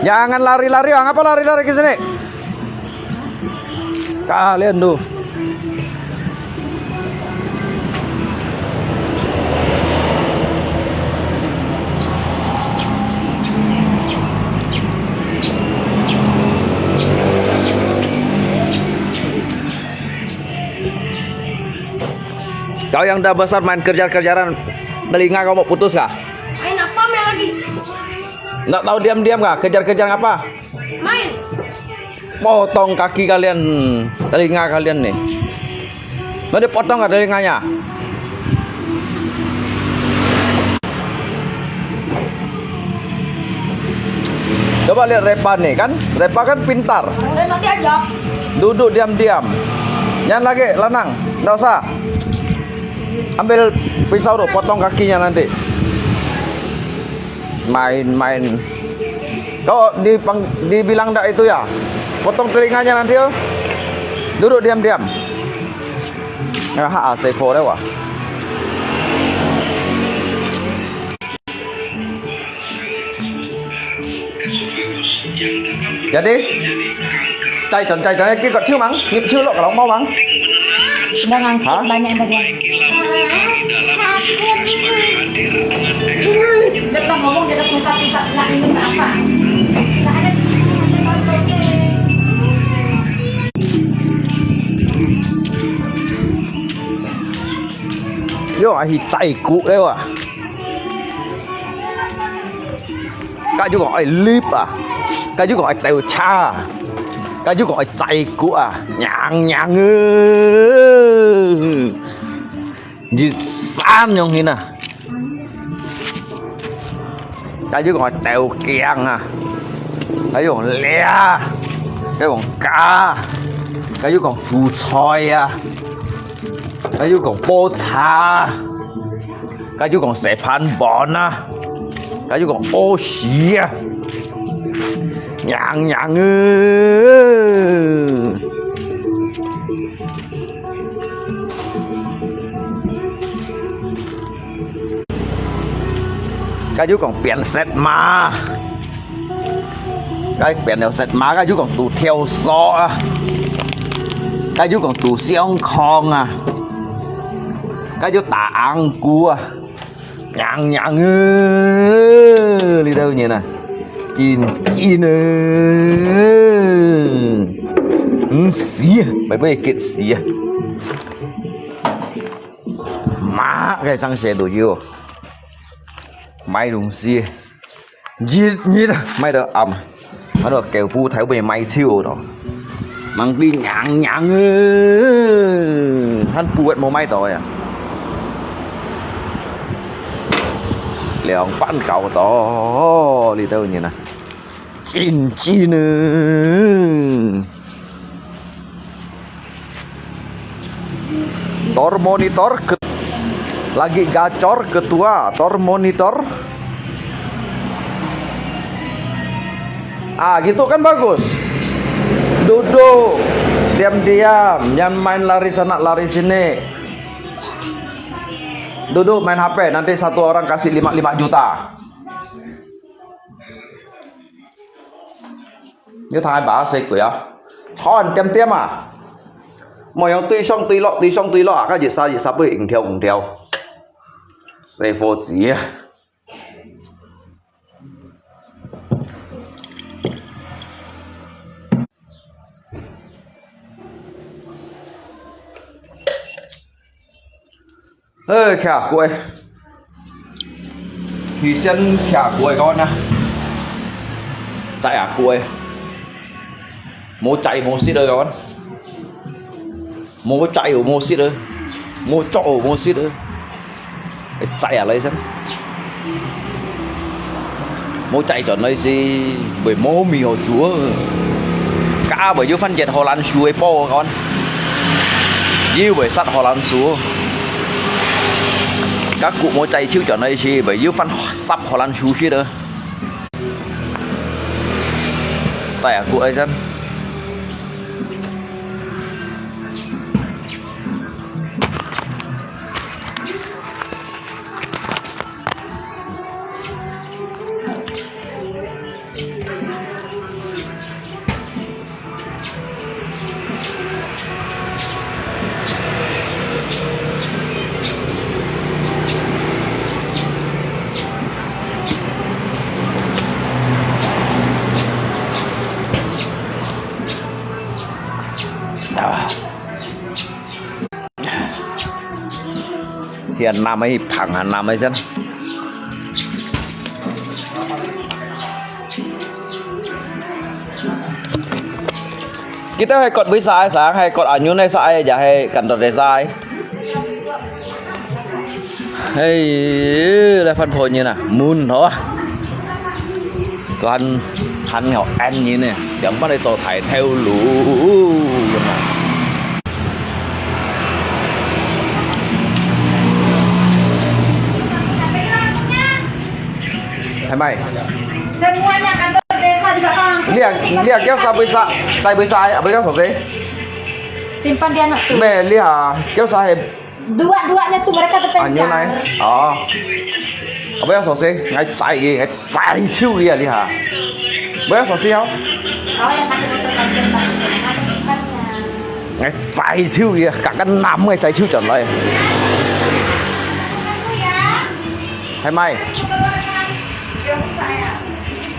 jangan lari-lari, ngapa lari-lari ke sini? kalian tuh. Kau yang udah besar main kejar-kejaran, telinga kau mau putus kah? Main apa main lagi? Nggak tahu diam-diam kah? Kejar-kejar apa? Main. Potong kaki kalian, telinga kalian nih. Nanti potong nggak telinganya? Coba lihat Repa nih kan, Repa kan pintar. Udah nanti aja. Duduk diam-diam. Jangan lagi, Lanang. Nggak usah. Ambil pisau tuh, potong kakinya nanti. Main-main. Kau dibilang ndak itu ya? Potong telinganya nanti yo. Duduk diam-diam. Nah, C4 deh wah. Jadi, cai chọn cái gọi chưa mắng, nghiệp chưa lộ cả đóng bao mắng. Sedang angkut Hah? banyak bagian. Kita ngomong kita suka nggak minum apa. Nggak ada. Yo, ai chạy cụ đấy à? Cái chú gọi lip à? Cái chú gọi tèo cha. Cái chú gọi chạy cụ à? Nhàng nhàng ư. Gì san nhông hình à? Cái chú gọi tèo kiang à? Cái chú gọi le. Cái còn cá. Cái chú còn chú choi à? Cái chú còn bó cha. Cái chú còn xẻ phán bòn à. Cái chú còn ô xí à. Nhàng nhàng ư. Cái chú còn biển xét ma. Cái biển đều xét ma. Cái chú còn tù theo gió à. Cái chú còn tù xiong khong à. Cái chú tả ăn cua. Nhàng nhàng ư. Đi đâu nhỉ nè. Chín chín ư. Xí. Mày bây kết xí. Má. Cái sang xe đồ vô. Mày đúng xí. Nhít nhít. Mày đó ẩm. Nó được kèo phu thấy bề mày siêu đó. Mang đi nhàng nhàng ư. Hắn phu vẫn mô mày tội à. Leong pan kau to li tahu nè. Cin cin. Tor monitor lagi gacor ketua tor monitor. Ah gitu kan bagus. Duduk diam-diam, jangan main lari sana lari sini. Duduk main HP, nanti satu orang kasih 5 juta. Như thằng ai bảo xịt của ya. Chọn tiêm tiêm à. Mọi người tuy xong tuy lọ. Các gì sao bị cùng theo. Xe vô gì à. Ê khả cuội. Thì xin khả cuội con nè. Chạy à cuội. Mô chạy mô xít ơi con. Mô chạy ở mô xít ơi. Mô trọ ở mô xít ơi. Chạy à lấy xem. Mô chạy cho nơi gì. Bởi mô mì hồ chúa. Cá bởi dưới phân dệt Hồ Lan Xu ấy po con. Dư bởi sắt Hồ Lan Xu. Các cụ mua chạy chiếu cho này thì bởi dưới phân sắp Hồ Lan Xu chứ đó. Tẻ cụ ấy dân. hiện nam ấy thẳng hẳn nam ấy dân kita hay cột bới sai sáng hay cột ở nhún hay sai giờ hay cần đợt để sai hay là phân phối như nào moon thôi toàn hắn học anh như này chẳng bắt đây cho thải theo lũ hai mày Semuanya kantor desa juga Kang. lihat kéo sao bơi sai sai bơi sai bơi kéo sao thế Simpan di anak tuh. mẹ lihat kéo sai Dua-duanya tuh mereka anh như này terpencar. bơi sao thế ngay chạy siêu lihat lihat bơi sao siêu Oh yang pakai motor tajam ada simpannya. ngay chạy siêu kìa cả cái nắm ngay chạy siêu chuẩn lại hai mày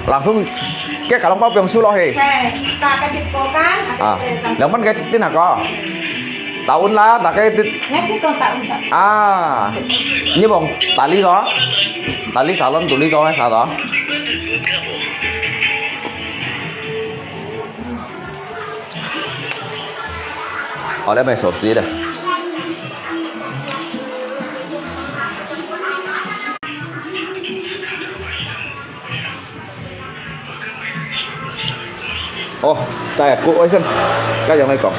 langsung cái cả lông bao biang siêu lo hề Kita kasih kokan, yang mana cái tin nào có tahun lah tak cái tin ngasih kontak Ustaz. như bông tali salon tuli có hay sao đó ở đây mày sổ xí đây ô chai cũ ấy xem cái dòng này còn